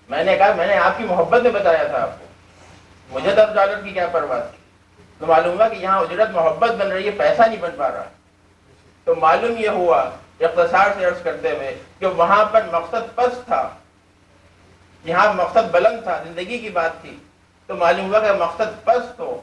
میں نے کہا میں نے آپ کی محبت میں بتایا تھا آپ کو، مجھے $10 کی کیا پرواہ تھی؟ تو معلوم ہوا کہ یہاں اجرت محبت بن رہی ہے، پیسہ نہیں بن پا رہا۔ تو معلوم یہ ہوا اختصار سے عرض کرتے ہوئے کہ وہاں پر مقصد پست تھا، یہاں مقصد بلند تھا، زندگی کی بات تھی۔ تو معلوم ہوا کہ مقصد پست ہو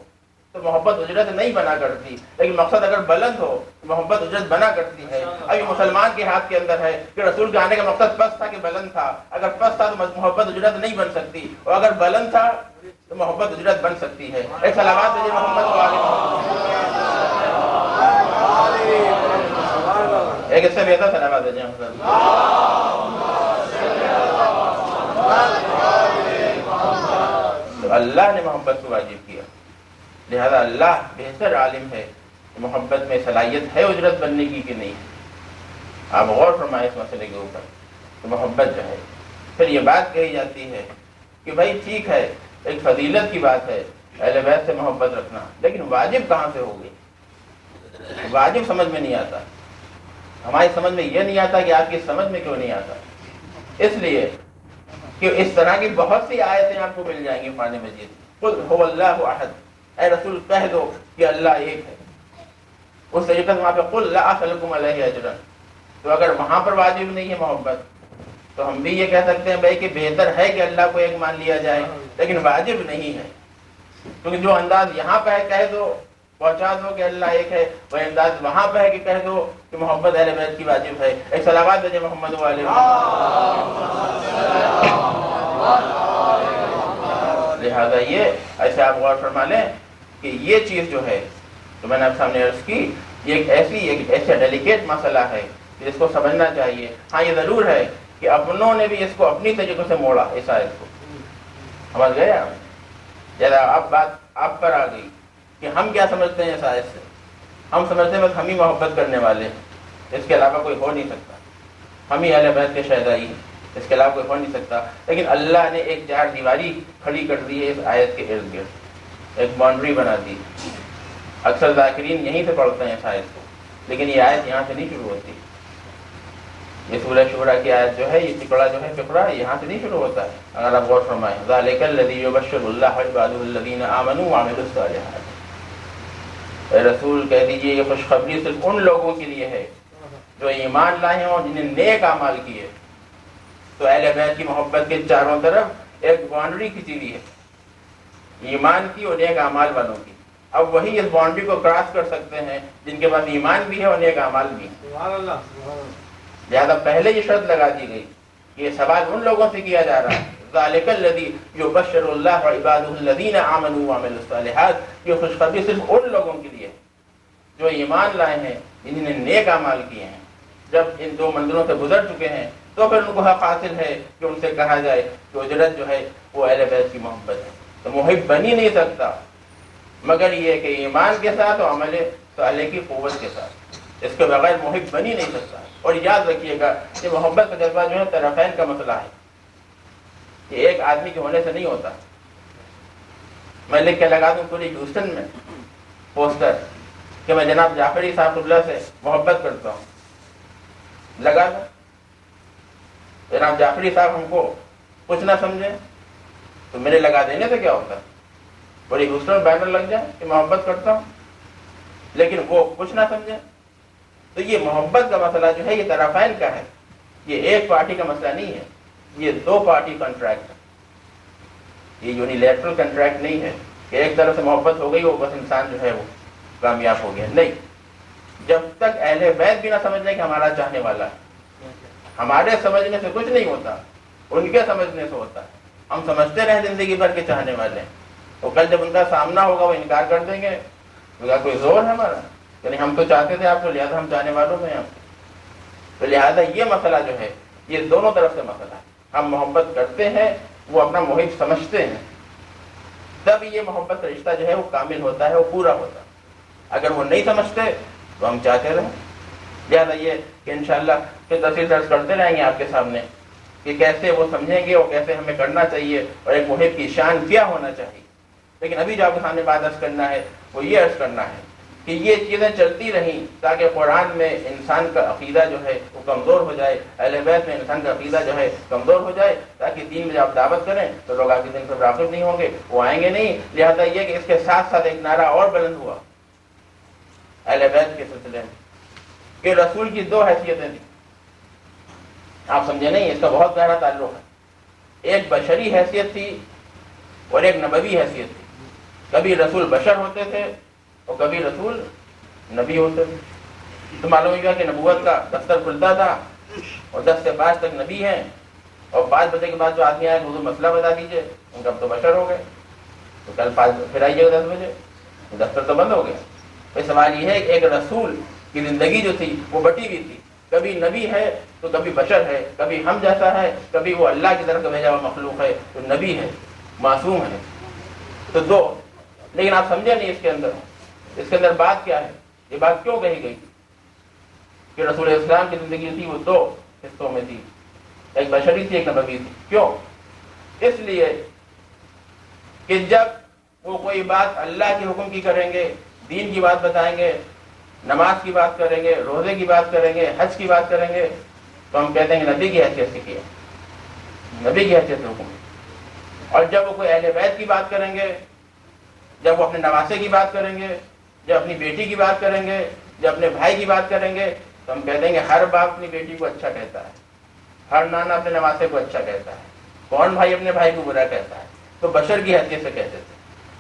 تو محبت اجرت نہیں بنا کرتی، لیکن مقصد اگر بلند ہو تو محبت اجرت بنا کرتی ہے۔ اب یہ مسلمان کے ہاتھ کے اندر ہے کہ رسول کے آنے کا مقصد پست تھا کہ بلند تھا۔ اگر پست تھا تو محبت اجرت نہیں بن سکتی، اور اگر بلند تھا تو محبت اجرت بن سکتی ہے۔ ایک صلوات بھیجیے محمد کو آگے، ایک اس سے بہتر صلوات بھیجیے محمد۔ تو اللہ نے محبت کو واجب کیا، لہذا اللہ بہتر عالم ہے کہ محبت میں صلاحیت ہے اجرت بننے کی کہ نہیں۔ آپ غور فرمائیں اس مسئلے کے اوپر کہ محبت جو ہے، پھر یہ بات کہی جاتی ہے کہ بھائی ٹھیک ہے ایک فضیلت کی بات ہے اہل بیت سے محبت رکھنا، لیکن واجب کہاں سے ہو گئی؟ واجب سمجھ میں نہیں آتا، ہماری سمجھ میں یہ نہیں آتا کہ آپ کی سمجھ میں کیوں نہیں آتا؟ اس لیے کہ اس طرح کی بہت سی آیتیں آپ کو مل جائیں گی قرآن مجید۔ قل هو اللہ احد، اے رسول کہہ دو کہ اللہ ایک ہے۔ اس طریقے سے وہاں پہ قل لا اسألکم علیہ اجرا، تو اگر وہاں پر واجب نہیں ہے محبت تو ہم بھی یہ کہہ سکتے ہیں بھائی کہ بہتر ہے کہ اللہ کو ایک مان لیا جائے، لیکن واجب نہیں ہے۔ کیونکہ جو انداز یہاں پہ ہے کہہ دو، پہنچا دو کہ اللہ ایک ہے، وہ انداز وہاں پہ ہے کہ کہہ دو کہ محبت اہل بیت کی واجب ہے۔ ایک صلوات بھیجے محمد علیہ لہٰذا یہ ایسے آپ غور فرما لیں کہ یہ چیز جو ہے تو میں نے آپ سامنے عرض کی، یہ ایک ایسا ڈیلیکیٹ مسئلہ ہے کہ اس کو سمجھنا چاہیے۔ ہاں یہ ضرور ہے کہ اپنوں نے بھی اس کو اپنی طریقے سے موڑا، اس آیت کو سمجھ گئے آپ؟ جیسا اب بات آپ پر آ گئی کہ ہم کیا سمجھتے ہیں اس آیت سے؟ ہم سمجھتے ہیں بس ہم ہی محبت کرنے والے ہیں، اس کے علاوہ کوئی ہو نہیں سکتا، ہم ہی اہل بیت کے شہدائی ہیں، اس کے علاوہ کوئی ہو نہیں سکتا۔ لیکن اللہ نے ایک چار دیواری کھڑی کر دی ہے اس آیت کے ارد گرد، ایک باؤنڈری بنا دی۔ اکثر ذاکرین یہیں سے پڑھتے ہیں اس آیت کو، لیکن یہ آیت یہاں سے نہیں شروع ہوتی۔ یہ سورہ شورى کی آیت جو ہے، یہ ٹکڑا جو ہے فقرہ یہاں سے نہیں شروع ہوتا ہے، اگر آپ غور فرمائیں۔ ذالک الذی یبشر اللہ عبادہ الذین آمنوا وعملوا الصالحات، اے رسول کہہ دیجئے یہ خوشخبری صرف ان لوگوں کے لیے ہے جو ایمان لائے ہیں اور جنہیں نیک اعمال کیے۔ تو اہل بیت کی محبت کے چاروں طرف ایک باؤنڈری کھینچی ہوئی ہے، ایمان کی اور نیک اعمال والوں کی۔ اب وہی اس باؤنڈری کو کراس کر سکتے ہیں جن کے پاس ایمان بھی ہے اور نیک اعمال بھی ہے۔ سبحان اللہ، سبحان اللہ۔ لہٰذا پہلے یہ شرط لگا دی گئی، یہ سوال ان لوگوں سے کیا جا رہا ہے، ذالک الذی یبشر اللہ عبادہ الذین آمنوا وعملوا الصالحات، یہ خوشخبری صرف ان لوگوں کے لیے جو ایمان لائے ہیں، جنہوں نے نیک اعمال کیے ہیں۔ جب ان دو منزلوں سے گزر چکے ہیں تو پھر ان کو حق حاصل ہے کہ ان سے کہا جائے کہ اجرت جو ہے وہ اہل بیت کی محبت ہے۔ تو محب بن ہی نہیں سکتا مگر یہ کہ ایمان کے ساتھ اور عمل صالح کی قوت کے ساتھ، اس کے بغیر محب بن ہی نہیں سکتا۔ اور یاد رکھیے گا کہ محبت کا جذبہ جو ہے طرفین کا مسئلہ ہے، یہ ایک آدمی کے ہونے سے نہیں ہوتا۔ میں لکھ کے لگا دوں پوری ہیوسٹن میں پوسٹر کہ میں جناب جعفری صاحب قبلہ سے محبت کرتا ہوں، لگا دوں، جناب جعفری صاحب ہم کو کچھ نہ سمجھیں تو میرے لگا دینے سے کیا ہوتا ہے؟ پوری ہیوسٹن بینر لگ جائے کہ محبت کرتا ہوں، لیکن وہ کچھ نہ سمجھیں۔ تو یہ محبت کا مسئلہ جو ہے یہ طرفین کا ہے، یہ ایک پارٹی کا مسئلہ نہیں ہے، یہ دو پارٹی کنٹریکٹ ہے، یہ یونیلیٹرل کنٹریکٹ نہیں ہے کہ ایک طرف سے محبت ہو گئی وہ بس انسان جو ہے وہ کامیاب ہو گیا۔ نہیں، جب تک اہل بیت بھی نہ سمجھ لیں کہ ہمارا چاہنے والا ہے، ہمارے سمجھنے سے کچھ نہیں ہوتا، ان کے سمجھنے سے ہوتا ہے۔ ہم سمجھتے رہیں زندگی بھر کے چاہنے والے ہیں، تو کل جب ان کا سامنا ہوگا وہ انکار کر دیں گے، کوئی زور ہے ہمارا، یعنی ہم تو چاہتے تھے آپ کو، لہٰذا ہم چاہنے والوں میں ہیں۔ تو لہٰذا یہ مسئلہ جو ہے یہ دونوں طرف سے مسئلہ ہے، ہم محبت کرتے ہیں، وہ اپنا محب سمجھتے ہیں، تب یہ محبت کا رشتہ جو ہے وہ کامل ہوتا ہے، وہ پورا ہوتا ہے۔ اگر وہ نہیں سمجھتے تو ہم چاہتے رہیں۔ لہٰذا یہ کہ انشاءاللہ پھر تفصیل درس کرتے رہیں گے آپ کے سامنے کہ کیسے وہ سمجھیں گے اور کیسے ہمیں کرنا چاہیے اور ایک محب کی شان کیا ہونا چاہیے۔ لیکن ابھی جو آپ کے سامنے بات عرض کرنا ہے وہ یہ عرض کرنا ہے کہ یہ چیزیں چلتی رہیں تاکہ قرآن میں انسان کا عقیدہ جو ہے وہ کمزور ہو جائے، اہل بیت میں انسان کا عقیدہ جو ہے کمزور ہو جائے، تاکہ دین میں جب آپ دعوت کریں تو لوگ آپ کے دین سے واقف نہیں ہوں گے، وہ آئیں گے نہیں۔ لہٰذا یہ کہ اس کے ساتھ ساتھ ایک نعرہ اور بلند ہوا اہل بیت کے سلسلے میں کہ رسول کی دو حیثیتیں تھیں، آپ سمجھے نہیں، اس کا بہت گہرا تعلق ہے۔ ایک بشری حیثیت تھی اور ایک نبوی حیثیت تھی۔ کبھی رسول بشر ہوتے تھے اور کبھی رسول نبی ہوتے تھے۔ تو معلوم ہوا کہ نبوت کا دفتر کھلتا تھا اور 10 سے 5 تک نبی ہیں، اور 5 بجے کے بعد جو آدمی آئے حضور مسئلہ بتا دیجئے، ان کا تو بشر ہو گئے، تو کل 5 پھر آئیے گا 10 بجے، دفتر تو بند ہو گیا۔ تو سوال یہ ہے کہ ایک رسول کی زندگی جو تھی وہ بٹی ہوئی تھی، کبھی نبی ہے تو کبھی بشر ہے، کبھی ہم جیسا ہے، کبھی وہ اللہ کی طرف بھیجا ہوا مخلوق ہے، تو نبی ہے، معصوم ہے۔ تو دو، لیکن آپ سمجھے نہیں اس کے اندر بات کیا ہے، یہ بات کیوں کہی گئی کہ رسول اسلام کی زندگی تھی وہ 2 حصوں میں تھی، ایک بشری تھی ایک نبوی تھی۔ کیوں؟ اس لیے کہ جب وہ کوئی بات اللہ کے حکم کی کریں گے، دین کی بات بتائیں گے، نماز کی بات کریں گے، روزے کی بات کریں گے، حج کی بات کریں گے، تو ہم کہتے ہیں کہ نبی کی حیثیت سے کیا، نبی کی حیثیت سے حکم ہے۔ اور جب وہ کوئی اہل بیت کی بات کریں گے، جب وہ اپنے نواسے کی بات کریں گے، جب اپنی بیٹی کی بات کریں گے، جب اپنے بھائی کی بات کریں گے، تو ہم کہتے ہیں کہ ہر باپ اپنی بیٹی کو اچھا کہتا ہے، ہر نانا اپنے نواسے کو اچھا کہتا ہے، کون بھائی اپنے بھائی کو برا کہتا ہے؟ تو بشر کی حیثیت سے کہتے تھے۔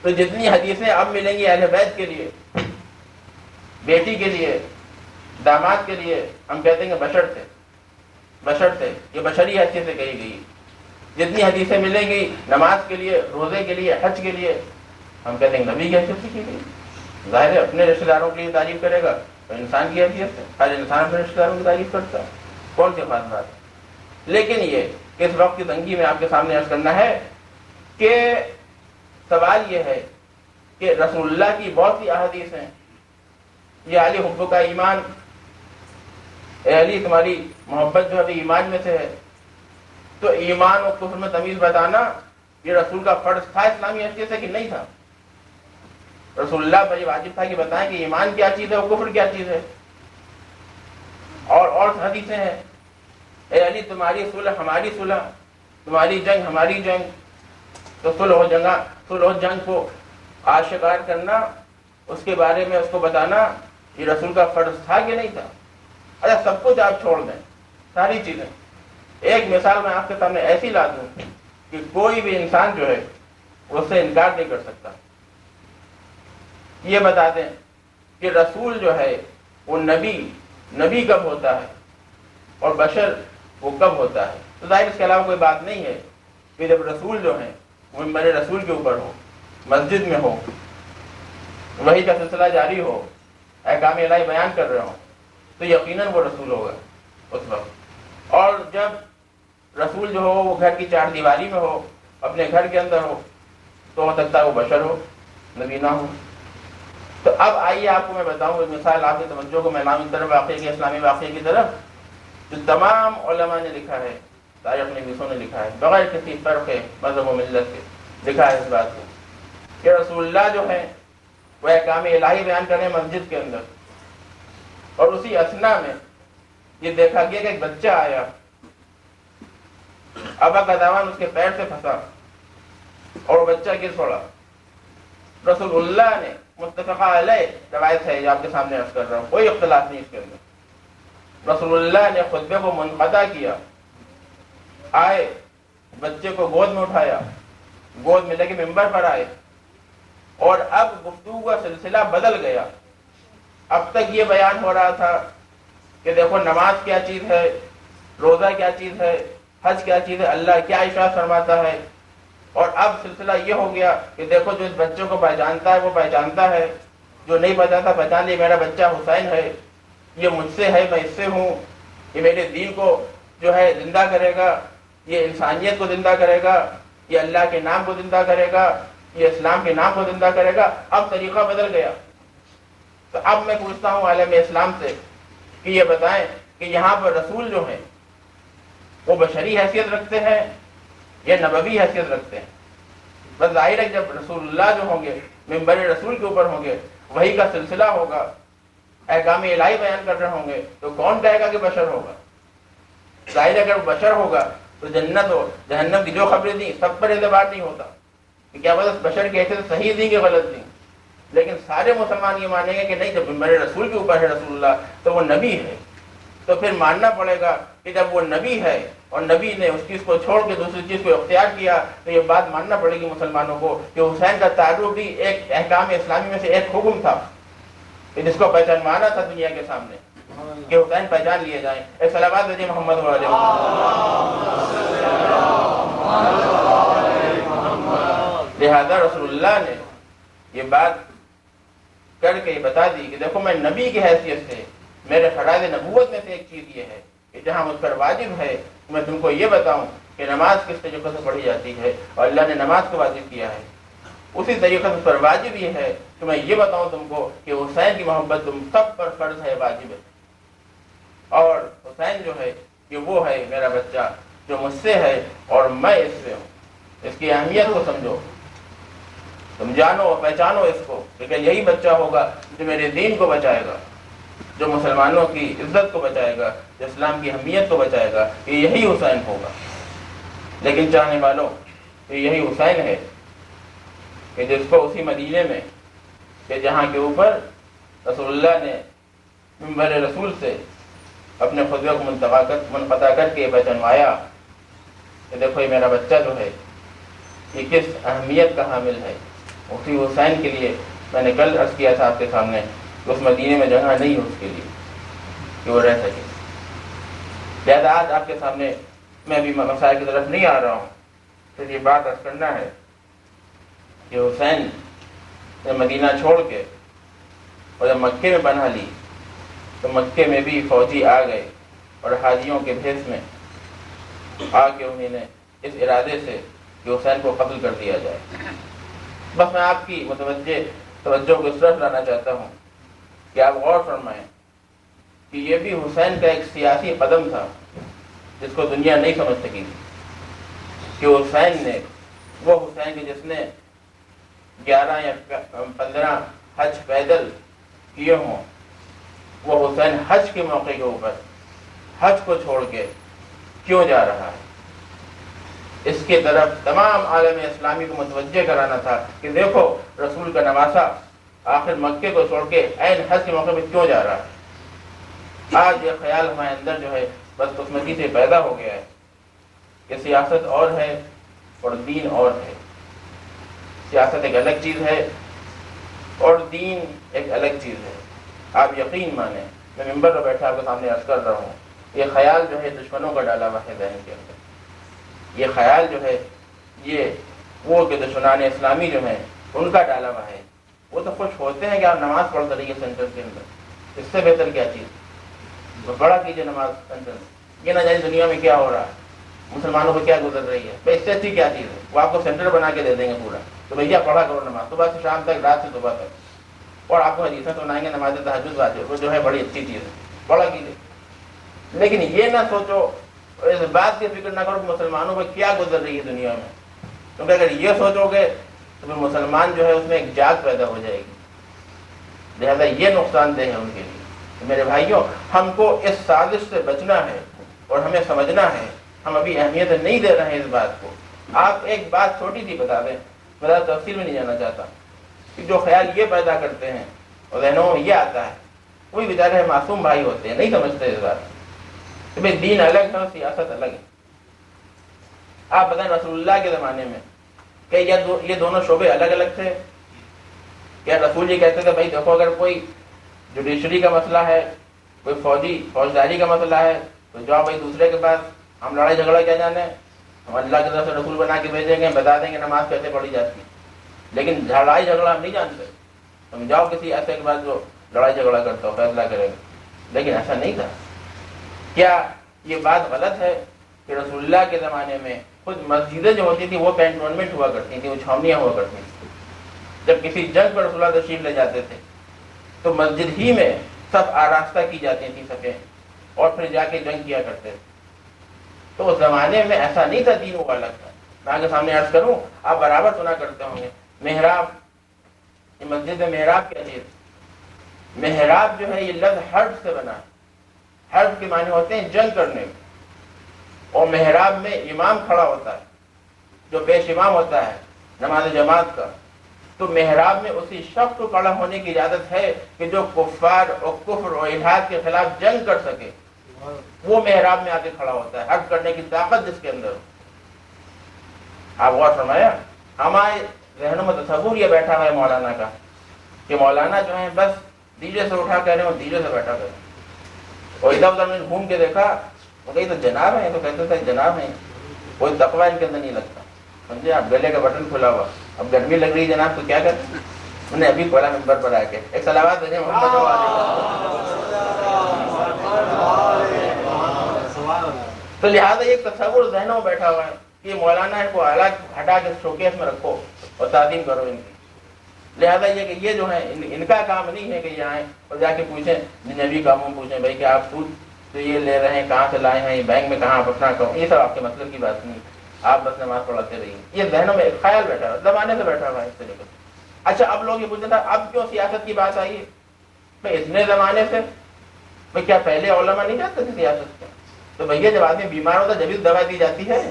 تو جتنی حدیثیں اب ملیں گی اہل بیت کے لیے، بیٹی کے لیے، داماد کے لیے، ہم کہتے ہیں کہ بشر تھے، یہ بشری حیثیت سے کہی گئی۔ جتنی حدیثیں ملیں گی نماز کے لیے، روزے کے لیے، حج کے لیے، ہم کہتے ہیں نبی کی حیثیت سے کی گئی. ظاہر ہے اپنے رشتے داروں کے لیے تعریف کرے گا تو انسان کی حیثیت سے، ہر انسان اپنے رشتے داروں کی تعریف کرتا ہے، کون سی خاص بات ہے. لیکن یہ کہ اس وقت کی تنگی میں آپ کے سامنے عرض کرنا ہے کہ سوال یہ ہے کہ رسول اللہ کی بہت سی احادیث ہیں. یہ علی حب کا ایمان، اے علی تمہاری محبت جو ہے ایمان میں سے ہے. تو ایمان اور کفر میں تمیز بتانا یہ رسول کا فرض تھا اسلامی حیثیت سے کہ نہیں تھا؟ رسول اللہ پر یہ واجب تھا کہ بتائیں کہ ایمان کیا چیز ہے اور کفر کیا چیز ہے. اور حدیثیں ہیں، اے علی تمہاری صلح ہماری صلح، تمہاری جنگ ہماری جنگ. تو صلح و جنگ کو آشکار کرنا، اس کے بارے میں اس کو بتانا یہ رسول کا فرض تھا کہ نہیں تھا؟ اچھا سب کچھ آپ چھوڑ دیں، ساری چیزیں. ایک مثال میں آپ کے سامنے ایسی لا دوں کہ کوئی بھی انسان جو ہے اس سے انکار نہیں کر سکتا. یہ بتا دیں کہ رسول جو ہے وہ نبی کب ہوتا ہے اور بشر وہ کب ہوتا ہے. تو ظاہر اس کے علاوہ کوئی بات نہیں ہے کہ جب رسول جو ہیں وہ میرے رسول کے اوپر ہو، مسجد میں ہو، وہی کا سلسلہ جاری ہو، احکام الہی بیان کر رہے ہوں، تو یقیناً وہ رسول ہوگا اس وقت. اور جب رسول جو ہو وہ گھر کی چار دیواری میں ہو، اپنے گھر کے اندر ہو، تو ہو سکتا ہے وہ بشر ہو، نبی نہ ہو. تو اب آئیے آپ کو میں بتاؤں ایک مثال، آپ کی توجہ کو مہمان طرف واقعے کی، اسلامی واقعے کی طرف، جو تمام علماء نے لکھا ہے، تاریخ نویسوں نے لکھا ہے، بغیر کسی فرق مذہب و ملت کے لکھا ہے اس بات کو کہ رسول اللہ جو ہے وہ احکام الہی بیان کریں مسجد کے اندر. اور اسی اثنا میں یہ دیکھا گیا کہ ایک بچہ آیا، ابا کا دامن اس کے پیر سے پھنسا اور وہ بچہ گر پڑا. رسول اللہ نے متفقہ علیہ روایت ہے جو آپ کے سامنے عرض کر رہا ہوں، کوئی اختلاف نہیں اس کے اندر. رسول اللہ نے خطبے کو منقطع کیا، آئے بچے کو گود میں اٹھایا، گود میں لے کے ممبر پر آئے، اور اب گفتگو کا سلسلہ بدل گیا. اب تک یہ بیان ہو رہا تھا کہ دیکھو نماز کیا چیز ہے، روزہ کیا چیز ہے، حج کیا چیز ہے، اللہ کیا ارشاد فرماتا ہے. اور اب سلسلہ یہ ہو گیا کہ دیکھو جو اس بچے کو پہچانتا ہے وہ پہچانتا ہے، جو نہیں پہچانتا پہچان لے میرا بچہ حسین ہے، یہ مجھ سے ہے، میں اس سے ہوں، یہ میرے دین کو جو ہے زندہ کرے گا، یہ انسانیت کو زندہ کرے گا، یہ اللہ کے نام کو زندہ کرے گا، یہ اسلام کے نام کو زندہ کرے گا. اب طریقہ بدل گیا. تو اب میں پوچھتا ہوں عالم اسلام سے کہ یہ بتائیں کہ یہاں پر رسول جو ہیں وہ بشری حیثیت رکھتے ہیں یا نبوی حیثیت رکھتے ہیں؟ بس ظاہر ہے جب رسول اللہ جو ہوں گے ممبر رسول کے اوپر ہوں گے، وہی کا سلسلہ ہوگا، احکام الہی بیان کر رہے ہوں گے، تو کون کہے گا کہ بشر ہوگا؟ ظاہر اگر وہ بشر ہوگا تو جنت و جہنم کی جو خبریں دیں سب پر اعتبار نہیں ہوتا کہ کیا بس بشر کی حیثیت صحیح دیں کہ غلط دیں. لیکن سارے مسلمان یہ مانیں گے کہ نہیں، جب ممبر رسول کے اوپر ہے رسول اللہ تو وہ نبی ہے. تو پھر ماننا پڑے گا کہ جب وہ نبی ہے اور نبی نے اس چیز کو چھوڑ کے دوسری چیز کو اختیار کیا، تو یہ بات ماننا پڑے گی مسلمانوں کو کہ حسین کا تعارف بھی ایک احکام اسلامی میں سے ایک حکم تھا کہ جس کو پہچانوانا تھا دنیا کے سامنے کہ حسین پہچان لیے جائیں. ایک صلوات بھیجیے محمد علیہ لہذا رسول اللہ نے یہ بات کر کے بتا دی کہ دیکھو میں نبی کی حیثیت سے میرے فرائض نبوت میں سے ایک چیز یہ ہے کہ جہاں مجھ پر واجب ہے میں تم کو یہ بتاؤں کہ نماز کس طریقے سے پڑھی جاتی ہے، اور اللہ نے نماز کو واجب کیا ہے. اسی طریقے سے پر واجب یہ ہے کہ میں یہ بتاؤں تم کو کہ حسین کی محبت تم سب پر فرض ہے، واجب ہے. اور حسین جو ہے کہ وہ ہے میرا بچہ جو مجھ سے ہے اور میں اس سے ہوں. اس کی اہمیت کو سمجھو، تم جانو اور پہچانو اس کو کہ یہی بچہ ہوگا جو میرے دین کو بچائے گا، جو مسلمانوں کی عزت کو بچائے گا، جو اسلام کی اہمیت کو بچائے گا. یہ یہی حسین ہوگا. لیکن چاہنے والوں یہ یہی حسین ہے کہ جس کو اسی مدینے میں کہ جہاں کے اوپر رسول اللہ نے ممبر رسول سے اپنے خطبے کو منقطع کر کے پہچانوایا کہ دیکھو یہ میرا بچہ جو ہے یہ کس اہمیت کا حامل ہے. اسی حسین کے لیے میں نے کل عرض کیا تھا آپ کے سامنے کہ اس مدینے میں جگہ نہیں ہے اس کے لیے کہ وہ رہ سکے. لہذا آج آپ کے سامنے میں ابھی مسائل کی طرف نہیں آ رہا ہوں، پھر یہ بات عرض کرنا ہے کہ حسین نے مدینہ چھوڑ کے اور جب مکے میں پناہ لی تو مکے میں بھی فوجی آ گئے اور حاجیوں کے بھیس میں آ کے انہیں نے اس ارادے سے کہ حسین کو قتل کر دیا جائے۔ بس میں آپ کی توجہ کو اس طرف لانا چاہتا ہوں کہ آپ غور فرمائیں کہ یہ بھی حسین کا ایک سیاسی قدم تھا جس کو دنیا نہیں سمجھ سکی تھی، کہ حسین نے وہ حسین کہ جس نے 11 یا 15 حج پیدل کیے ہوں، وہ حسین حج کے موقع کے اوپر حج کو چھوڑ کے کیوں جا رہا ہے؟ اس کی طرف تمام عالم اسلامی کو متوجہ کرانا تھا کہ دیکھو رسول کا نواسا آخر مکے کو چھوڑ کے عین حج کے موقع پہ کیوں جا رہا ہے۔ آج یہ خیال ہمارے اندر جو ہے بدقسمتی سے پیدا ہو گیا ہے کہ سیاست اور ہے اور دین اور ہے۔ سیاست ایک الگ چیز ہے اور دین ایک الگ چیز ہے۔ آپ یقین مانیں، میں ممبر پر بیٹھا آپ کے سامنے عرض کر رہا ہوں، یہ خیال جو ہے دشمنوں کا ڈالا ہوا ہے ذہن کے اندر۔ یہ خیال جو ہے یہ وہ کہ دشمنان اسلامی جو ہیں ان کا ڈالا ہوا ہے۔ وہ تو خوش ہوتے ہیں کہ آپ نماز پڑھتے رہیے سینٹر کے اندر، اس سے بہتر کیا چیز؟ بڑا کیجیے نماز سینٹر میں، یہ نہ جانے دنیا میں کیا ہو رہا ہے، مسلمانوں پہ کیا گزر رہی ہے، بھائی اس سے اچھی کیا چیز ہے؟ وہ آپ کو سینٹر بنا کے دے دیں گے پورا، تو بھیا پڑھا کرو نماز صبح سے شام تک، رات سے صبح تک، اور آپ کو حدیثیں سنائیں گے نماز تہجد واجب، وہ جو ہے بڑی اچھی چیز ہے، پڑھا کیجیے۔ لیکن یہ نہ سوچو، اس بات کی فکر نہ کرو کہ مسلمانوں پہ کیا گزر رہی ہے دنیا میں، کیونکہ اگر یہ سوچو گے تو پھر مسلمان جو ہے اس میں ایک جاگ پیدا ہو جائے گی، لہذا یہ نقصان دہ ہے ان کے لیے۔ تو میرے بھائیوں، ہم کو اس سازش سے بچنا ہے اور ہمیں سمجھنا ہے، ہم ابھی اہمیت نہیں دے رہے ہیں اس بات کو۔ آپ ایک بات چھوٹی سی بتا دیں، میں زیادہ تفصیل میں نہیں جانا چاہتا، کہ جو خیال یہ پیدا کرتے ہیں اور ذہنوں میں یہ آتا ہے، وہی بیچارے معصوم بھائی ہوتے ہیں، نہیں سمجھتے اس بات کہ بھائی دین الگ ہے اور سیاست الگ ہے۔ آپ بتائیں رسول اللہ کے زمانے میں کہ یہ دونوں شعبے الگ الگ تھے؟ کیا رسول جی کہتے تھے بھائی دیکھو اگر کوئی جوڈیشری کا مسئلہ ہے، کوئی فوجداری کا مسئلہ ہے تو جاؤ بھائی دوسرے کے پاس، ہم لڑائی جھگڑا کیا جانے، ہم اللہ کی طرف سے رسول بنا کے بھیجیں گے، بتا دیں گے نماز کیسے پڑھی جاتی ہے، لیکن لڑائی جھگڑا ہم نہیں جانتے، ہم جاؤ کسی ایسے کے بعد جو لڑائی جھگڑا کرتا ہو فیصلہ کرے گا۔ لیکن ایسا نہیں تھا۔ کیا یہ بات غلط ہے کہ رسول اللہ کے زمانے میں خود مسجدیں جو ہوتی تھی وہ کینٹونمنٹ ہوا کرتی تھیں، وہ چھاونیاں ہوا کرتی تھیں؟ جب کسی جنگ پر رسول اللہ تشریف لے جاتے تھے تو مسجد ہی میں سب آراستہ کی جاتی تھی صفیں، اور پھر جا کے جنگ کیا کرتے تھے۔ تو اس زمانے میں ایسا نہیں تھا، دین وہ الگ تھا۔ میں آپ کے سامنے عرض کروں، آپ برابر سنا کرتے ہوں گے محراب، یہ مسجد میں محراب کیا چیز؟ محراب جو ہے یہ لفظ حرب سے بنا ہے، حرب کے معنی ہوتے ہیں جنگ کرنے کے، اور محراب میں امام کھڑا ہوتا ہے جو پیش امام ہوتا ہے نماز جماعت کا، تو محراب میں اسی شخص کو کھڑا ہونے کی اجازت ہے کہ جو کفار اور کفر اور الحاد کے خلاف جنگ کر سکے، وہ محراب میں آ کے کھڑا ہوتا ہے، حرب کرنے کی طاقت جس کے اندر ہو۔ آپ غور فرمایا، ہمارے ذہنوں میں تصور یہ بیٹھا ہوا ہے مولانا کا کہ مولانا جو ہے بس دیجے سے اٹھا کہہ رہے ہوں، دیجے سے بیٹھا کر، اور ادھر ادھر میں گھوم کے دیکھا، وہ کہیں تو جناب ہیں، تو کہتے تھے جناب ہیں، کوئی تقویٰ ان کے اندر نہیں لگتا، سمجھے آپ؟ گلے کا بٹن کھلا ہوا، اب گرمی لگ رہی ہے جناب تو کیا کریں، انہوں نے ابھی کھولا ممبر پر آ کے، ایک صلوات بھیجیں محمد تو لہٰذا ایک تصور ذہنوں میں بیٹھا ہوا ہے کہ یہ مولانا ان کو الگ ہٹا کے شوکیس میں رکھو اور تعظیم کرو ان کی۔ لہٰذا یہ کہ یہ جو ہے ان کا کام نہیں ہے کہ یہ آئیں اور جا کے پوچھیں دنیاوی کاموں میں، پوچھیں بھائی کہ آپ سود تو یہ لے رہے ہیں کہاں سے لائے ہیں، بینک میں کہاں اپنا کرو، یہ سب آپ کے مطلب کی بات نہیں، آپ بس نماز پڑھاتے رہیے۔ یہ ذہنوں میں ایک خیال بیٹھا ہوا، زمانے سے بیٹھا ہوا ہے اس طریقے سے۔ اچھا اب لوگ یہ پوچھتے تھا اب کیوں سیاست کی بات آئی ہے؟ بھائی اتنے زمانے سے بھائی کیا پہلے علماء نہیں جانتے تھے سیاست کا؟ تو بھیا جب آدمی بیمار ہوتا ہے جبھی دوا دی جاتی ہے۔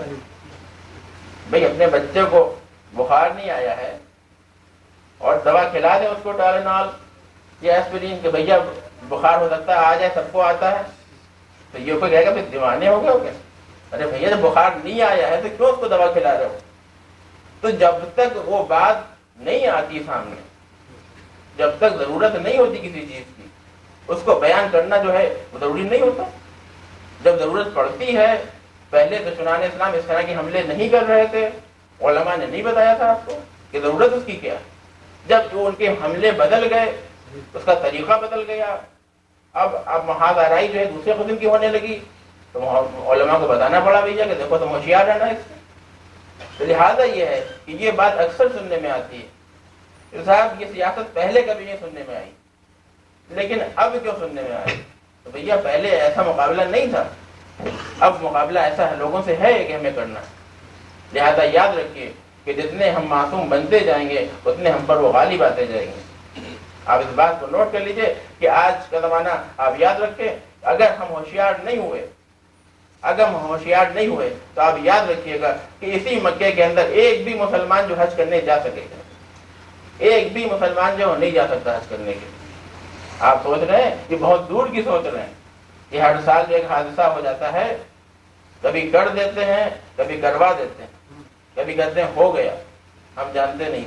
بھائی اپنے بچے کو بخار نہیں آیا ہے اور دوا کھلا دیں اس کو ٹالینال یا ایسپرین کہ بھیا بخار ہو سکتا ہے آ جائے، سب کو آتا ہے، تو یہ کوئی کہے گا پھر دیوانے ہو گئے ہو کیا؟ ارے بھیا جب بخار نہیں آیا ہے تو کیوں اس کو دوا کھلا رہے ہو؟ تو جب تک وہ بات نہیں آتی سامنے، جب تک ضرورت نہیں ہوتی کسی چیز کی، اس کو بیان کرنا جو ہے وہ ضروری نہیں ہوتا۔ جب ضرورت پڑتی ہے، پہلے دشمنان اسلام اس طرح کے حملے نہیں کر رہے تھے، علماء نے نہیں بتایا تھا آپ کو کہ ضرورت اس کی کیا؟ جب ان کے حملے بدل گئے، اس کا طریقہ بدل گیا، اب محاذ آرائی جو ہے دوسرے قسم کی ہونے لگی، تو علماء کو بتانا پڑا بھیا کہ دیکھو تم ہوشیار رہنا اس سے۔ تو لہٰذا یہ ہے کہ یہ بات اکثر سننے میں آتی ہے کہ صاحب یہ سیاست پہلے کبھی نہیں سننے میں آئی، لیکن اب کیوں سننے میں آئی؟ تو بھیا پہلے ایسا مقابلہ نہیں تھا، اب مقابلہ ایسا ہے لوگوں سے ہے کہ ہمیں کرنا۔ لہذا یاد رکھیے کہ جتنے ہم معصوم بنتے جائیں گے اتنے ہم پر وہ غالب آتے جائیں گے۔ آپ اس بات کو نوٹ کر لیجئے کہ آج کا زمانہ آپ یاد رکھیں، اگر ہم ہوشیار نہیں ہوئے تو آپ یاد رکھیے گا کہ اسی مکے کے اندر ایک بھی مسلمان جو حج کرنے جا سکے گا، ایک بھی مسلمان جو نہیں جا سکتا حج کرنے کے لیے۔ آپ سوچ رہے ہیں کہ بہت دور کی سوچ رہے ہیں کہ ہر سال جو ایک حادثہ ہو جاتا ہے، کبھی کر دیتے ہیں، کبھی کروا دیتے ہیں، کبھی کہتے ہیں ہو گیا، ہم جانتے نہیں۔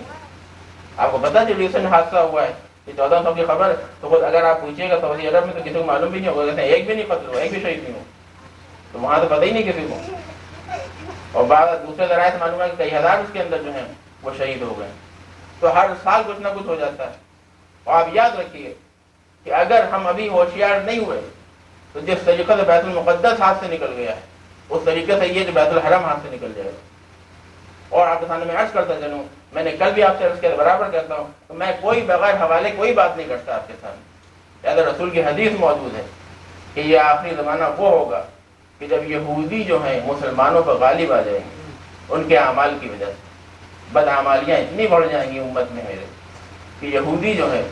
آپ کو پتا جو ریسنٹ حادثہ ہوا ہے یہ 1400 کی خبر، تو خود اگر آپ پوچھیے گا سعودی عرب میں تو کسی کو معلوم بھی نہیں ہوگا، کہتے ہیں ایک بھی نہیں قتل ہوا، ایک بھی شہید نہیں ہوا، تو وہاں تو پتہ ہی نہیں کسی کو۔ اور بعض دوسرے ذرائع سے معلوم ہے کہ کئی ہزار اس کے اندر جو ہیں وہ شہید ہو گئے۔ تو ہر سال کچھ نہ کچھ ہو جاتا ہے۔ اور آپ یاد رکھیے کہ اگر ہم ابھی ہوشیار نہیں ہوئے تو جس طریقے سے بیت المقدس ہاتھ سے نکل گیا ہے اس طریقے سے یہ جو بیت الحرم ہاتھ سے نکل جائے گا۔ اور آپ کے سامنے میں عرض کرتا چلوں، میں نے کل بھی آپ سے عرض کیا، برابر کہتا ہوں کہ میں کوئی بغیر حوالے کوئی بات نہیں کرتا آپ کے سامنے۔ لہٰذا رسول کی حدیث موجود ہے کہ یہ آخری زمانہ وہ ہوگا کہ جب یہودی جو ہیں مسلمانوں پر غالب آ جائیں گے ان کے اعمال کی وجہ سے۔ بدعمالیاں اتنی بڑھ جائیں گی امت میں میرے کہ یہودی جو ہے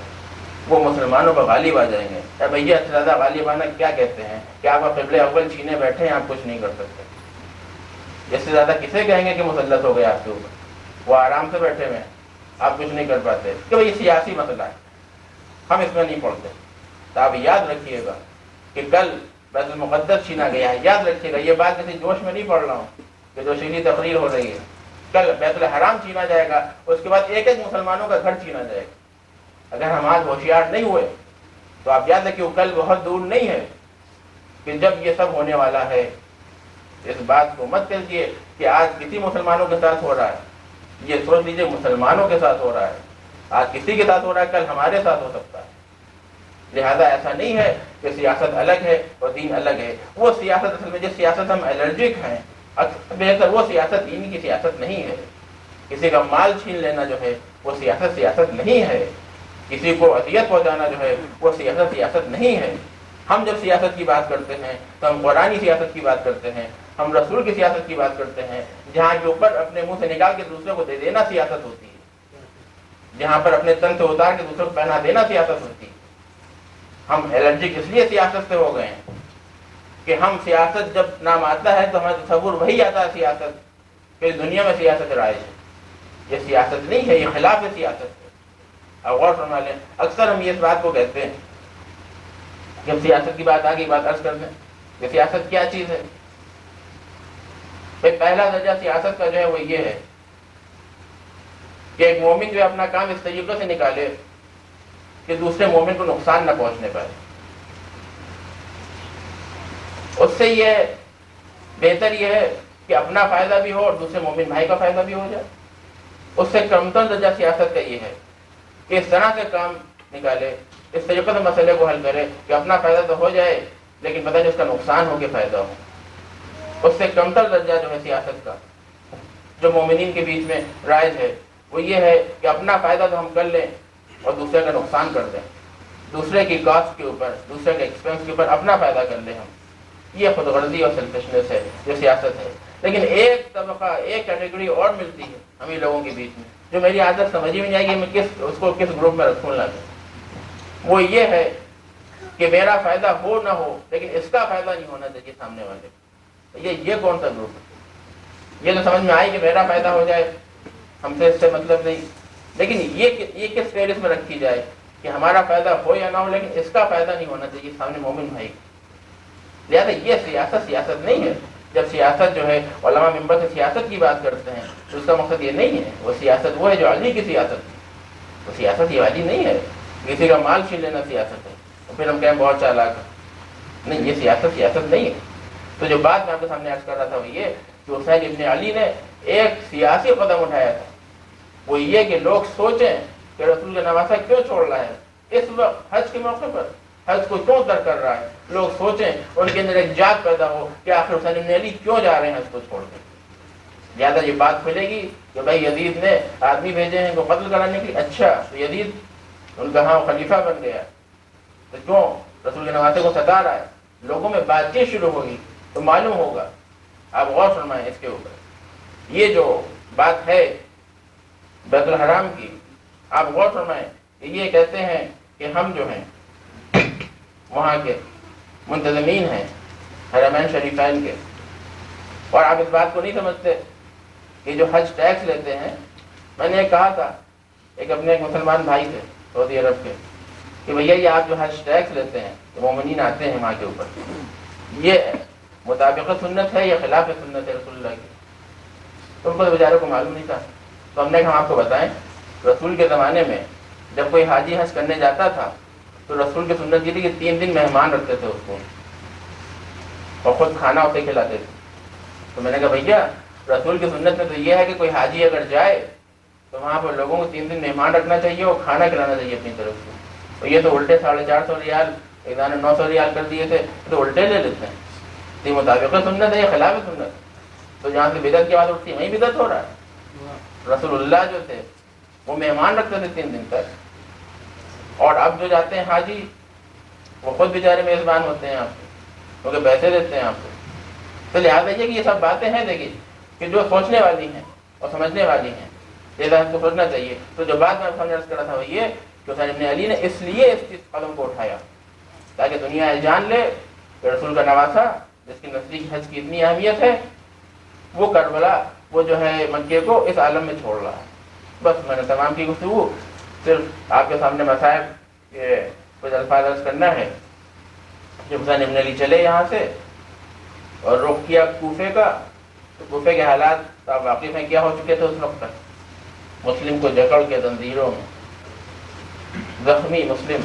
وہ مسلمانوں پر غالب آ جائیں گے۔ اے بھیا اس سے زیادہ غالب آنا کیا کہتے ہیں کہ آپ قبلہ اول چھینے بیٹھے ہیں، آپ کچھ نہیں کر سکتے۔ اس سے زیادہ کسے کہیں گے کہ مسلط ہو گئے آپ کے اوپر؟ وہ آرام سے بیٹھے ہوئے ہیں، آپ کچھ نہیں کر پاتے کہ بھائی یہ سیاسی مسئلہ ہے، ہم اس میں نہیں پڑھتے۔ تو آپ یاد رکھیے گا کہ کل بیت المقدس چھینا گیا ہے، یاد رکھیے گا، یہ بات کسی جوش میں نہیں پڑھ رہا ہوں کہ جو شیریں تقریر ہو رہی ہے۔ کل بیت الحرام چھینا جائے گا، اس کے بعد ایک ایک مسلمانوں کا گھر چھینا جائے گا۔ اگر ہم آج ہوشیار نہیں ہوئے تو آپ یاد رکھیے کل بہت دور نہیں ہے کہ جب یہ سب ہونے والا ہے۔ اس بات کو مت کہیے کہ آج کسی مسلمانوں کے ساتھ ہو رہا ہے، یہ سوچ لیجیے مسلمانوں کے ساتھ ہو رہا ہے، آج کسی کے ساتھ ہو رہا ہے، کل ہمارے ساتھ ہو سکتا ہے۔ لہذا ایسا نہیں ہے کہ سیاست الگ ہے اور دین الگ ہے۔ وہ سیاست اصل میں جس سیاست ہم الرجک ہیں بہتر وہ سیاست دین کی سیاست نہیں ہے۔ کسی کا مال چھین لینا جو ہے وہ سیاست نہیں ہے، کسی کو اذیت پہنچانا جو ہے وہ سیاست نہیں ہے۔ ہم جب سیاست کی بات کرتے ہیں تو ہم قرآنی سیاست کی بات کرتے ہیں، ہم رسول کی سیاست کی بات کرتے ہیں، جہاں کے اوپر اپنے منہ سے نکال کے دوسرے کو دے دینا سیاست ہوتی ہے، جہاں پر اپنے تن سے اتار کے دوسرے کو پہنا دینا سیاست ہوتی ہے۔ ہم الرجک اس لیے سیاست سے ہو گئے ہیں کہ ہم سیاست جب نام آتا ہے تو ہمیں تصور وہی آتا ہے سیاست کہ دنیا میں سیاست رائج ہے۔ یہ سیاست نہیں ہے، یہ خلاف ہے سیاست ہے۔ اب غور فرما لیں، اکثر ہم اس بات کو کہتے ہیں کہ ہم سیاست کی بات آگے بات عرض کر دیں کہ سیاست کیا چیز ہے۔ پہلا درجہ سیاست کا جو ہے وہ یہ ہے کہ ایک مومن جو ہے اپنا کام اس طریقے سے نکالے کہ دوسرے مومن کو نقصان نہ پہنچنے پائے۔ اس سے یہ بہتر یہ ہے کہ اپنا فائدہ بھی ہو اور دوسرے مومن بھائی کا فائدہ بھی ہو جائے۔ اس سے کمتر درجہ سیاست کا یہ ہے کہ اس طرح سے کام نکالے، اس طریقے سے مسئلے کو حل کرے کہ اپنا فائدہ تو ہو جائے لیکن پتہ نہیں اس کا نقصان ہو کے فائدہ ہو۔ اس سے کمتر درجہ جو ہے سیاست کا جو مومنین کے بیچ میں رائج ہے وہ یہ ہے کہ اپنا فائدہ تو ہم کر لیں اور دوسرے کا نقصان کر دیں، دوسرے کی کاسٹ کے اوپر، دوسرے کے ایکسپینس کے اوپر اپنا فائدہ کر لیں ہم۔ یہ خود غرضی اور سیلفشنس ہے جو سیاست ہے۔ لیکن ایک طبقہ، ایک کیٹیگری اور ملتی ہے ہمیں لوگوں کے بیچ میں جو میری عادت سمجھ ہی نہیں آئے گی میں اس کو کس گروپ میں رکھوں لا دوں۔ وہ یہ ہے کہ میرا فائدہ ہو نہ ہو لیکن اس کا فائدہ نہیں ہونا چاہیے سامنے والے۔ یہ کون سا گروپ ہے؟ یہ تو سمجھ میں آئی کہ میرا فائدہ ہو جائے، ہم سے اس سے مطلب نہیں، لیکن یہ کس پیرس میں رکھی جائے کہ ہمارا فائدہ ہو یا نہ ہو لیکن اس کا فائدہ نہیں ہونا چاہیے سامنے مومن بھائی۔ لہٰذا یہ سیاست نہیں ہے۔ جب سیاست جو ہے علماء ممبر سے سیاست کی بات کرتے ہیں تو اس کا مقصد یہ نہیں ہے، وہ سیاست وہ ہے جو علی کی سیاست ہے، وہ سیاست یہ علی نہیں ہے۔ کسی کا مال چھین لینا سیاست ہے تو پھر ہم کہیں بہت چالاک ہے، نہیں، یہ سیاست نہیں ہے۔ تو جو بات میں آپ کے سامنے عرض کر رہا تھا وہ یہ کہ حسین ابن علی نے ایک سیاسی قدم اٹھایا تھا، وہ یہ کہ لوگ سوچیں کہ رسول کا نواسہ کیوں چھوڑ رہا ہے اس وقت حج کے موقع پر، حج کو کیوں ترک کر رہا ہے. لوگ سوچیں، ان کے اندر ایک جاگ پیدا ہو کہ آخر حسین بن علی کیوں جا رہے ہیں حج کو چھوڑ کر. زیادہ یہ بات کھلے گی کہ بھائی یزید نے آدمی بھیجے ہیں ان کو قتل کرانے کے لیے. اچھا تو یزید ان کا ہاں خلیفہ بن گیا تو کیوں رسول کے نواسے کو ستا رہا ہے؟ لوگوں میں بات چیت شروع ہوگی تو معلوم ہوگا. آپ غور فرمائیں اس کے اوپر. یہ جو بات ہے بیت الحرام کی، آپ غور فرمائیں کہ یہ کہتے ہیں کہ ہم جو ہیں وہاں کے منتظمین ہیں حرمین شریفین کے، اور آپ اس بات کو نہیں سمجھتے کہ جو حج ٹیکس لیتے ہیں. میں نے کہا تھا ایک مسلمان بھائی تھے سعودی عرب کے کہ بھیا یہ آپ جو حج ٹیکس لیتے ہیں مومنین آتے ہیں وہاں کے اوپر، یہ مطابق سنت ہے یا خلاف سنت ہے رسول اللہ کی؟ تو ان کو بیچاروں کو معلوم نہیں تھا. تو ہم نے کہا آپ کو بتائیں، رسول کے زمانے میں جب کوئی حاجی حج کرنے جاتا تھا تو رسول کی سنت یہ تھی کہ 3 دن مہمان رکھتے تھے اس کو اور خود کھانا اسے کھلاتے تھے. تو میں نے کہا بھیا رسول کی سنت میں تو یہ ہے کہ کوئی حاجی اگر جائے تو وہاں پر لوگوں کو 3 دن مہمان رکھنا چاہیے اور کھانا کھلانا چاہیے اپنی طرف سے. اور یہ تو الٹے 450 ریال، ایک دانے 900 ریال کر دیے تھے، تو الٹے لے لیتے ہیں. یہ مطابق سنت ہے یا خلاف سنت؟ تو جہاں سے بدعت کی بات اٹھتی ہے وہیں بدعت ہو رہا ہے. رسول اللہ جو تھے وہ مہمان رکھتے تھے 3 دن تک، اور اب جو جاتے ہیں حاجی وہ خود بیچارے میزبان ہوتے ہیں آپ کو کیونکہ پیسے دیتے ہیں آپ کو. تو لہٰذا یہ کہ یہ سب باتیں ہیں دیکھیے کہ جو سوچنے والی ہیں اور سمجھنے والی ہیں یہ ذہن کو سوچنا چاہیے. تو جو بات میں سمجھ کر رہا تھا وہ یہ کہ حسین بن علی نے اس لیے اس قدم کو اٹھایا تاکہ دنیا جان لے کہ رسول کا نواسہ جس کی نزدیک حج کی اتنی اہمیت ہے وہ کربلا، وہ جو ہے مکے کو اس عالم میں چھوڑ رہا ہے. بس میں نے تمام کی گفتگو صرف آپ کے سامنے مسائل کے کچھ الفاظ عرض کرنا ہے. جب حسین بن علی چلے یہاں سے اور رخ کیا کوفے کا، تو کوفے کے حالات آپ واقف ہیں کیا ہو چکے تھے اس وقت تک. مسلم کو جکڑ کے زنجیروں میں زخمی مسلم،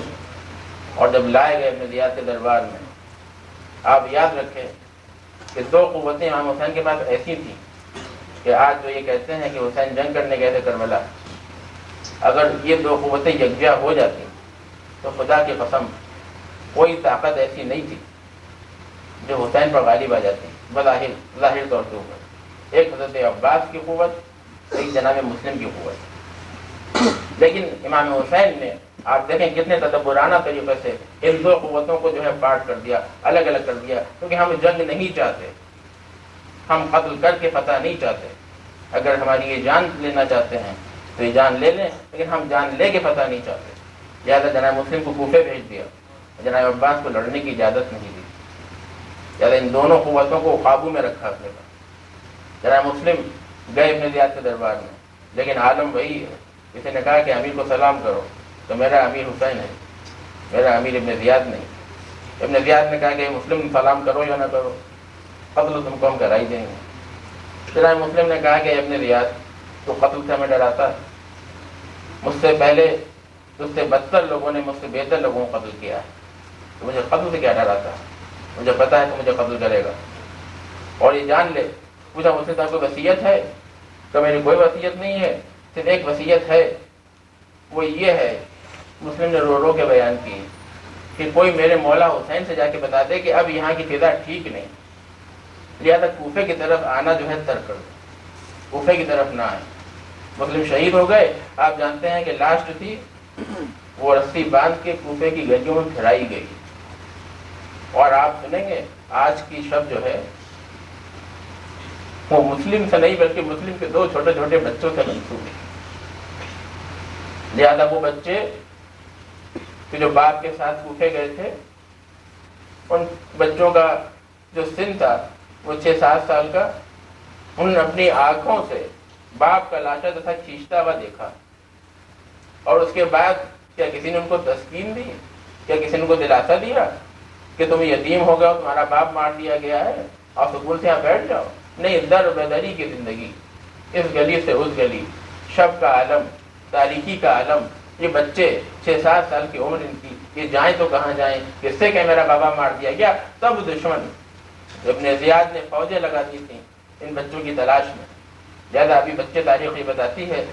اور جب لائے گئے ابن زیاد کے دربار میں، آپ یاد رکھیں کہ 2 قوتیں امام حسین کے پاس ایسی تھیں کہ آج جو یہ کہتے ہیں کہ حسین جنگ کرنے گئے تھے کربلا، اگر یہ 2 قوتیں یکجا ہو جاتی تو خدا کی قسم کوئی طاقت ایسی نہیں تھی جو حسین پر غالب آ جاتی ظاہر طور کے اوپر. ایک حضرت عباس کی قوت، ایک جناب مسلم کی قوت. لیکن امام حسین نے آپ دیکھیں کتنے تدبرانہ طریقے سے ان 2 قوتوں کو جو ہے پارٹ کر دیا، الگ الگ کر دیا. کیونکہ ہم جنگ نہیں چاہتے، ہم قتل کر کے فتح نہیں چاہتے. اگر ہماری یہ جان لینا چاہتے ہیں تو یہ جان لے لیں، لیکن ہم جان لے کے فتح نہیں چاہتے. لہٰذا جناب مسلم کو کوفے بھیج دیا، جناب عباس کو لڑنے کی اجازت نہیں دی. لہٰذا ان دونوں قوتوں کو قابو میں رکھا اپنے پاس. جناب مسلم گئے ابن زیاد کے دربار میں، لیکن عالم وہی ہے. کسی نے کہا کہ امیر کو سلام کرو تو میرا امیر حسین ہے، میرا امیر ابن زیاد نہیں. ابن زیاد نے کہا کہ مسلم سلام کرو یا نہ کرو، قتل تم کو ہم کرا ہی دیں گے. جناب مسلم نے کہا کہ ابن زیاد تو قتل سے ہمیں ڈراتا ہے، مجھ سے پہلے تجھ سے بدتر لوگوں نے مجھ سے بہتر لوگوں کو قتل کیا ہے، تو مجھے قتل سے کیا ڈراتا ہے؟ مجھے پتا ہے کہ مجھے قتل کرے گا. اور یہ جان لے. پوچھا مجھ سے کوئی وصیت ہے؟ تو میری کوئی وصیت نہیں ہے، صرف ایک وصیت ہے، وہ یہ ہے، مسلم نے رو رو کے بیان کی کہ کوئی میرے مولا حسین سے جا کے بتا دے کہ اب یہاں کی فضا ٹھیک نہیں، لہٰذا کوفے کی طرف آنا جو ہے ترک کر دو، کوفے کی طرف نہ آئے. مسلم شہید ہو گئے. آپ جانتے ہیں کہ لاش جو تھی وہ رسی باندھ کے کوفے کی گلیوں میں پھیلائی گئی. اور آپ سنیں گے آج کی شب جو ہے وہ مسلم سے نہیں بلکہ مسلم کے 2 چھوٹے چھوٹے بچوں سے منسوب ہے. لہذا وہ بچے کہ جو باپ کے ساتھ کوفے گئے تھے، ان بچوں کا جو سن تھا وہ 6-7 سال کا، انہوں نے اپنی آنکھوں سے باپ کا لاشا تھا کھینچتا ہوا دیکھا. اور اس کے بعد کیا کسی نے ان کو تسکین دی؟ کیا کسی نے ان کو دلاسا دیا کہ تم یتیم ہو گئے اور تمہارا باپ مار دیا گیا ہے اور سکون سے یہاں بیٹھ جاؤ؟ نہیں، در بدری کی زندگی، اس گلی سے اس گلی، شب کا عالم، تاریکی کا عالم. یہ بچے 6-7 سال کی عمر ان کی، یہ جائیں تو کہاں جائیں؟ کس سے کہ میرا بابا مار دیا گیا. تب دشمن ابن زیاد نے فوجیں لگا دی تھیں ان بچوں کی تلاش میں. زیادہ ابھی بچے تاریخ یہ بتاتی ہے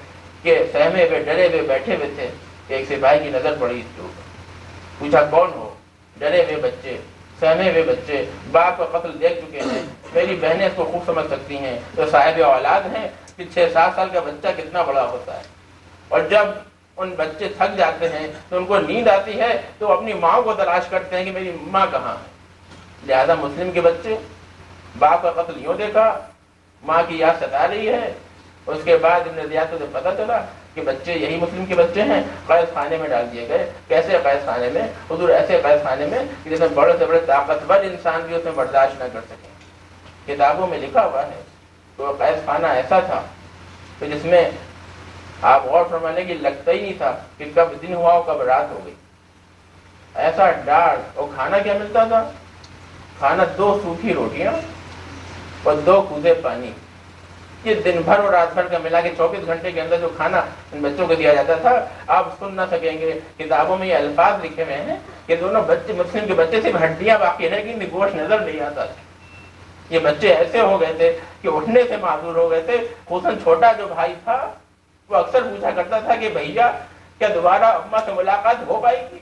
کہ سہمے ہوئے ڈرے ہوئے بیٹھے ہوئے تھے کہ ایک سپاہی کی نظر پڑی اس کے اوپر. پوچھا کون ہو؟ ڈرے ہوئے بچے، سہمے ہوئے بچے، باپ کا قتل دیکھ چکے ہیں، میری بہنیں اس کو خوب سمجھ سکتی ہیں، جو صاحب اولاد ہیں کہ 6-7 سال کا بچہ کتنا بڑا ہوتا ہے. اور جب ان بچے تھک جاتے ہیں تو ان کو نیند آتی ہے تو اپنی ماں کو تلاش کرتے ہیں کہ میری ماں کہاں ہے. لہذا مسلم کے بچے، باپ کا قتل یوں دیکھا، ماں کی یاد ستا رہی ہے. اس کے بعد ابن زیاد کو پتہ چلا کہ بچے یہی مسلم کے بچے ہیں، قید خانے میں ڈال دیے گئے. کیسے قید خانے میں؟ حضور ایسے قید خانے میں کہ جس میں بڑے سے بڑے طاقتور انسان بھی اس میں برداشت نہ کر سکیں. کتابوں میں لکھا ہوا ہے کہ وہ قید خانہ ایسا تھا کہ جس میں آپ غور فرمانے کی لگتا ہی نہیں تھا کہ کب دن ہوا اور کب رات ہو گئی. ایسا ڈارک. اور کھانا کیا ملتا تھا؟ کھانا 2 سوکھی روٹیاں اور 2 کوزے پانی. یہ دن بھر اور رات بھر کا ملا کے 24 گھنٹے کے اندر جو کھانا ان بچوں کو دیا جاتا تھا آپ سن نہ سکیں گے. کتابوں میں یہ الفاظ لکھے ہوئے ہیں کہ دونوں بچے، مسلم کے بچے صرف ہڈیاں باقی رہ گئی، گوشت نظر نہیں آتا تھا. یہ بچے ایسے ہو گئے تھے کہ اٹھنے سے معذور ہو گئے تھے. خصوصاً چھوٹا جو بھائی تھا وہ اکثر پوچھا کرتا تھا کہ بھیا کیا دوبارہ اماں سے ملاقات ہو پائے گی.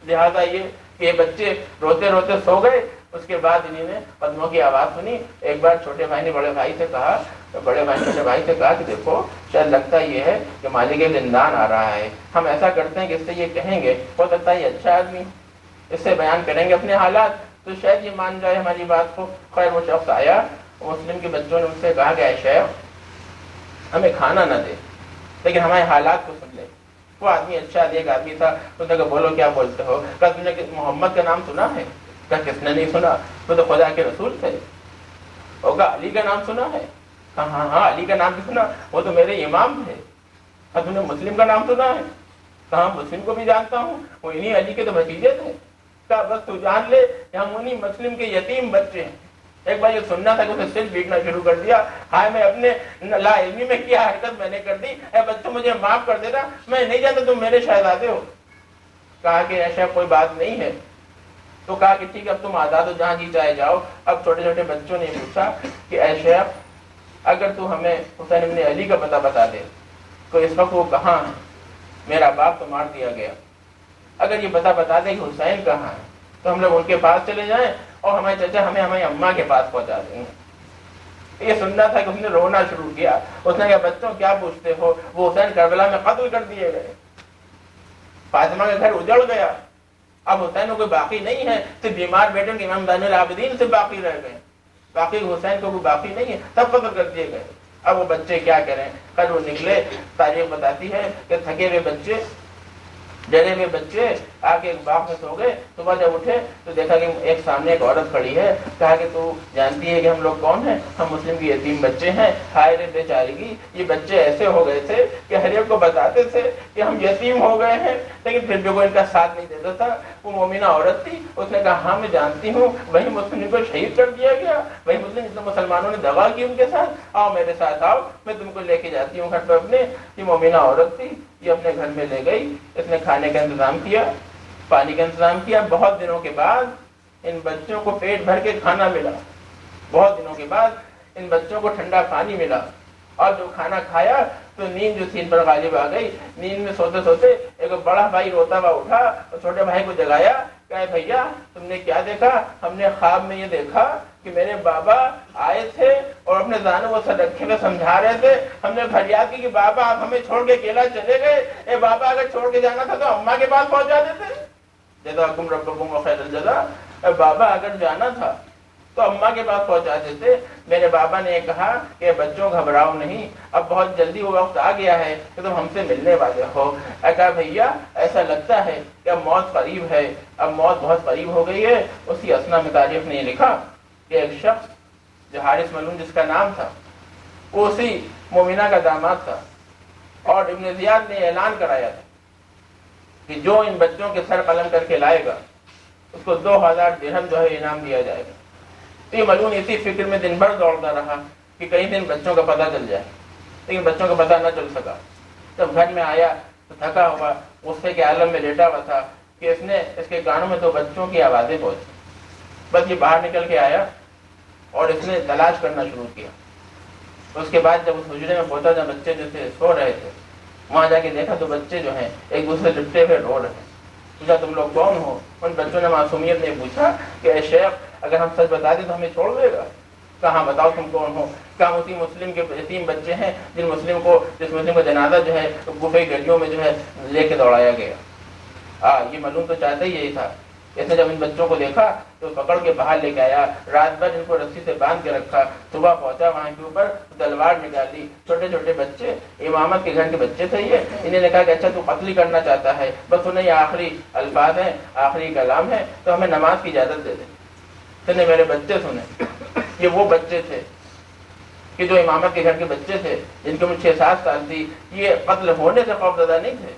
لہذا یہ کہ بچے روتے روتے سو گئے. اس کے بعد انہوں نے قدموں کی آواز سنی. ایک بار چھوٹے بھائی نے بڑے بھائی سے کہا، بڑے بھائی نے چھوٹے بھائی سے کہا کہ دیکھو شاید لگتا یہ ہے کہ مالک زندان آ رہا ہے. ہم ایسا کرتے ہیں کہ اس سے یہ کہیں گے، ہو سکتا ہے یہ اچھا آدمی، اس سے بیان کریں گے اپنے حالات تو شاید یہ مان جائے ہماری بات کو. خیر وہ شخص آیا. مسلم کے بچوں نے ان سے کہا کہ اے شیخ ہمیں کھانا نہ دے لیکن ہمارے حالات کو سن لے. وہ آدمی اچھا ایک آدمی تھا. اس نے کہا بولو کیا بولتے ہو؟ کہا تم نے محمد کا نام سنا ہے؟ کہا کس نے نہیں سنا، وہ تو خدا کے رسول تھے. اور کہا علی کا نام سنا ہے؟ کہا ہاں ہاں علی کا نام بھی سنا، وہ تو میرے امام تھے. کہا تم نے مسلم کا نام سنا ہے؟ کہا مسلم کو بھی جانتا ہوں، وہ انہیں علی کے تو بھتیجے تھے. کہا بس تو جان لے کہ ہم انہیں مسلم کے یتیم بچے ہیں. ایک بار یہ سننا تھا کہ اسے سر پیٹنا شروع کر دیا. ہائے میں اپنے لا علمی میں کیا حرکت میں نے کر دی. اے بچوں مجھے معاف کر دینا، میں نہیں جانتا تم میرے شہزادے ہو. کہا کہ ایسا کوئی بات نہیں ہے. تو کہا کہ ٹھیک ہے اب تم آزاد ہو، جہاں جی چاہے جاؤ. اب چھوٹے چھوٹے بچوں نے پوچھا کہ اے شیخ اگر تو ہمیں حسین ابن علی کا پتہ بتا دے تو اس وقت وہ کہاں ہے؟ میرا باپ تو مار دیا گیا. اگر یہ پتہ بتا دے کہ حسین کہاں ہے تو ہم لوگ ان کے پاس چلے جائیں اور ہمارے چچا ہمیں ہماری اماں کے پاس پہنچا دیں گے. یہ سننا تھا کہ اس نے رونا شروع کیا. اس نے کہا بچوں کیا پوچھتے ہو، وہ حسین کربلا میں قتل کر دیے گئے. فاطمہ کا گھر اجڑ گیا. اب حسین کو کوئی باقی نہیں ہے، صرف بیمار بیٹے کے امام زین العابدین سے باقی رہ گئے. باقی حسین کو کوئی باقی نہیں ہے، سب قتل کر دیے گئے. اب وہ بچے کیا کریں؟ خیر وہ نکلے. تاریخ بتاتی ہے کہ تھکے ہوئے بچے، ڈرے ہوئے بچے آ کے ایک باغ میں سو گئے. صبح جب اٹھے تو دیکھا کہ ایک سامنے ایک عورت کھڑی ہے. کہا کہ تو جانتی ہے کہ ہم لوگ کون ہیں؟ ہم مسلم کی یتیم بچے ہیں. ہائے رے بیچارگی، یہ بچے ایسے ہو گئے تھے کہ ہر ایک کو بتاتے تھے کہ ہم یتیم ہو گئے ہیں لیکن پھر بھی کوئی ان کا ساتھ نہیں دیتا تھا. وہ مومنہ عورت تھی. اس نے کہا ہاں میں جانتی ہوں، وہی مسلم کو شہید کر دیا گیا، وہی مسلمانوں نے دغا کی ان کے ساتھ. آؤ میرے ساتھ آؤ، میں تم کو لے کے جاتی ہوں گھر پہ اپنے. یہ مومنہ عورت تھی. یہ اپنے گھر میں لے گئی. اس نے کھانے کا انتظام کیا، پانی کا انتظام کیا. بہت دنوں کے بعد ان بچوں کو پیٹ بھر کے کھانا ملا. بہت دنوں کے بعد ان بچوں کو ٹھنڈا پانی ملا. اور جو کھانا کھایا تو نیند جو تھی ان پر غالب آ گئی. نیند میں سوتے سوتے ایک بڑا بھائی روتا ہوا اٹھا اور چھوٹے بھائی کو جگایا. کہا بھیا تم نے کیا دیکھا؟ ہم نے خواب میں یہ دیکھا کہ میرے بابا آئے تھے اور اپنے دانوں کو سر رکھے ہوئے سمجھا رہے تھے. ہم نے فریاد کی کہ بابا آپ ہمیں چھوڑ کے اکیلا چلے گئے. اے بابا اگر چھوڑ کے جانا تھا تو اماں کے پاس پہنچا دیتے. جزاکم ربکم خیر الجزا. اے بابا اگر جانا تھا تو اماں کے پاس پہنچا دیتے. میرے بابا نے کہا کہ بچوں گھبراؤ نہیں، اب بہت جلدی وہ وقت آ گیا ہے کہ تم ہم سے ملنے والے ہو. کہا بھیا ایسا لگتا ہے کہ اب موت قریب ہے، اب موت بہت قریب ہو گئی ہے. اسی اسنا میں تاریخ نے یہ لکھا کہ ایک شخص جو حارث ملعون جس کا نام تھا وہ اسی مومنہ کا داماد تھا. اور ابن زیاد نے اعلان کرایا تھا کہ جو ان بچوں کے سر قلم کر کے لائے گا اس کو 2000 درہم جو ہے انعام دیا جائے گا. تو یہ ملعون اسی فکر میں دن بھر دوڑتا رہا کہ کئی دن بچوں کا پتہ چل جائے، لیکن بچوں کا پتہ نہ چل سکا. جب گھر میں آیا تو تھکا ہوا غصے کے عالم میں لیٹا ہوا تھا کہ اس کے کانوں میں تو بچوں کی آوازیں پہنچی. بس یہ باہر نکل کے آیا اور اس نے تلاش کرنا شروع کیا. اس کے بعد جب اس حجرے میں پہنچا جب بچے جو تھے سو رہے تھے، وہاں جا کے دیکھا تو بچے جو ہیں ایک دوسرے لپٹے ہوئے رو رہے ہیں۔ پوچھا تم لوگ کون ہو؟ ان بچوں نے معصومیت نے پوچھا کہ اے شیخ اگر ہم سچ بتا دیں تو ہمیں چھوڑ دے گا؟ کہاں بتاؤ تم کون ہو؟ کہاں اسی مسلم کے یتیم بچے ہیں جس مسلم کا جنازہ جو ہے گفے گلیوں میں جو ہے لے کے دوڑایا گیا۔ یہ معلوم تو چاہتا ہی یہی تھا۔ اس نے جب ان بچوں کو دیکھا تو پکڑ کے باہر لے کے آیا، رات بھر ان کو رسی سے باندھ کے رکھا، صبح پہنچا وہاں کے اوپر تلوار نکالی، چھوٹے چھوٹے بچے امامت کے گھر کے بچے تھے یہ، انہیں نے کہا کہ اچھا تو قتل کرنا چاہتا ہے، بس انہیں یہ آخری الفاظ ہیں، آخری کلام ہے، تو ہمیں نماز کی اجازت دے دیں۔ تو نے میرے بچے سنے، یہ وہ بچے تھے کہ جو امامت کے گھر کے بچے تھے جن کی عمر 6-7 سال تھی، یہ قتل ہونے سے خوفزدہ نہیں تھے،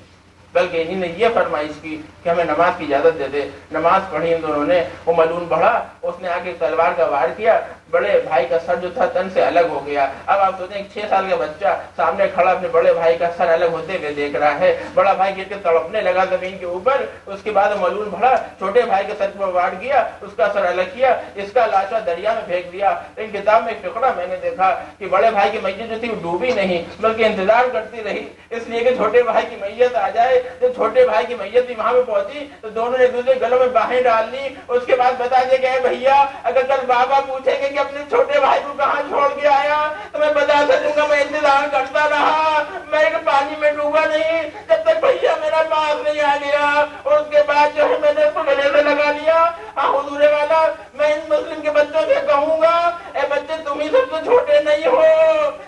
بلکہ انہی نے یہ فرمائش کی کہ ہمیں نماز کی اجازت دے دے۔ نماز پڑھی ان دونوں نے، وہ ملعون بڑھا، اس نے آ کے تلوار کا وار کیا، بڑے بھائی کا سر جو تھا تن سے الگ ہو گیا۔ اب آپ سوچیں 6 سال کا بچہ سامنے کھڑا اپنے بڑے بھائی کا سر الگ ہوتے ہوئے دیکھ رہا ہے، بڑا بھائی گر کے تڑپنے لگا زمین کے اوپر۔ اس کے بعد ملعون بڑھا چھوٹے بھائی کے سر پر وار کیا، اس کا سر الگ کیا، اس کا لاشا دریا میں پھینک دیا۔ ان کتاب میں ایک ٹکڑا میں نے دیکھا کہ بڑے بھائی کی میت جو تھی وہ ڈوبی نہیں بلکہ انتظار کرتی رہی اس لیے کہ چھوٹے بھائی کی میت آ جائے۔ جب چھوٹے بھائی کی میت بھی وہاں پہ پہنچی تو دونوں نے ایک دوسرے گلوں میں باہیں ڈال لی۔ اس کے بعد بتا دیا کہ اے بھیا اگر کل بابا پوچھیں گے کہ اپنے چھوٹے بھائی کو کہاں چھوڑ کے آیا تو میں بتا سکوں گا میں انتظار کرتا رہا، میں ایک پانی میں ڈوبا نہیں جب تک بھیا میرا پاس نہیں آ گیا۔ اور اس کے بعد جو ہے میں نے اس کو گلے سے لگا لیا۔ ہاں حضور والا، میں ان مسلم کے بچوں سے کہوں گا اے بچے تم ہی سب سے چھوٹے نہیں ہو،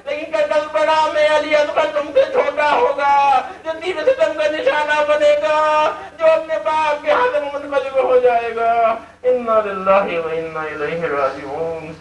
لیکن کل بڑا میں علی اصغر تم سے چھوٹا ہوگا جو تیر ستم کا نشانہ بنے گا، جو اپنے باپ کے ہاتھ میں منقلب ہو جائے گا۔ انا للہ و انا الیہ راجعون۔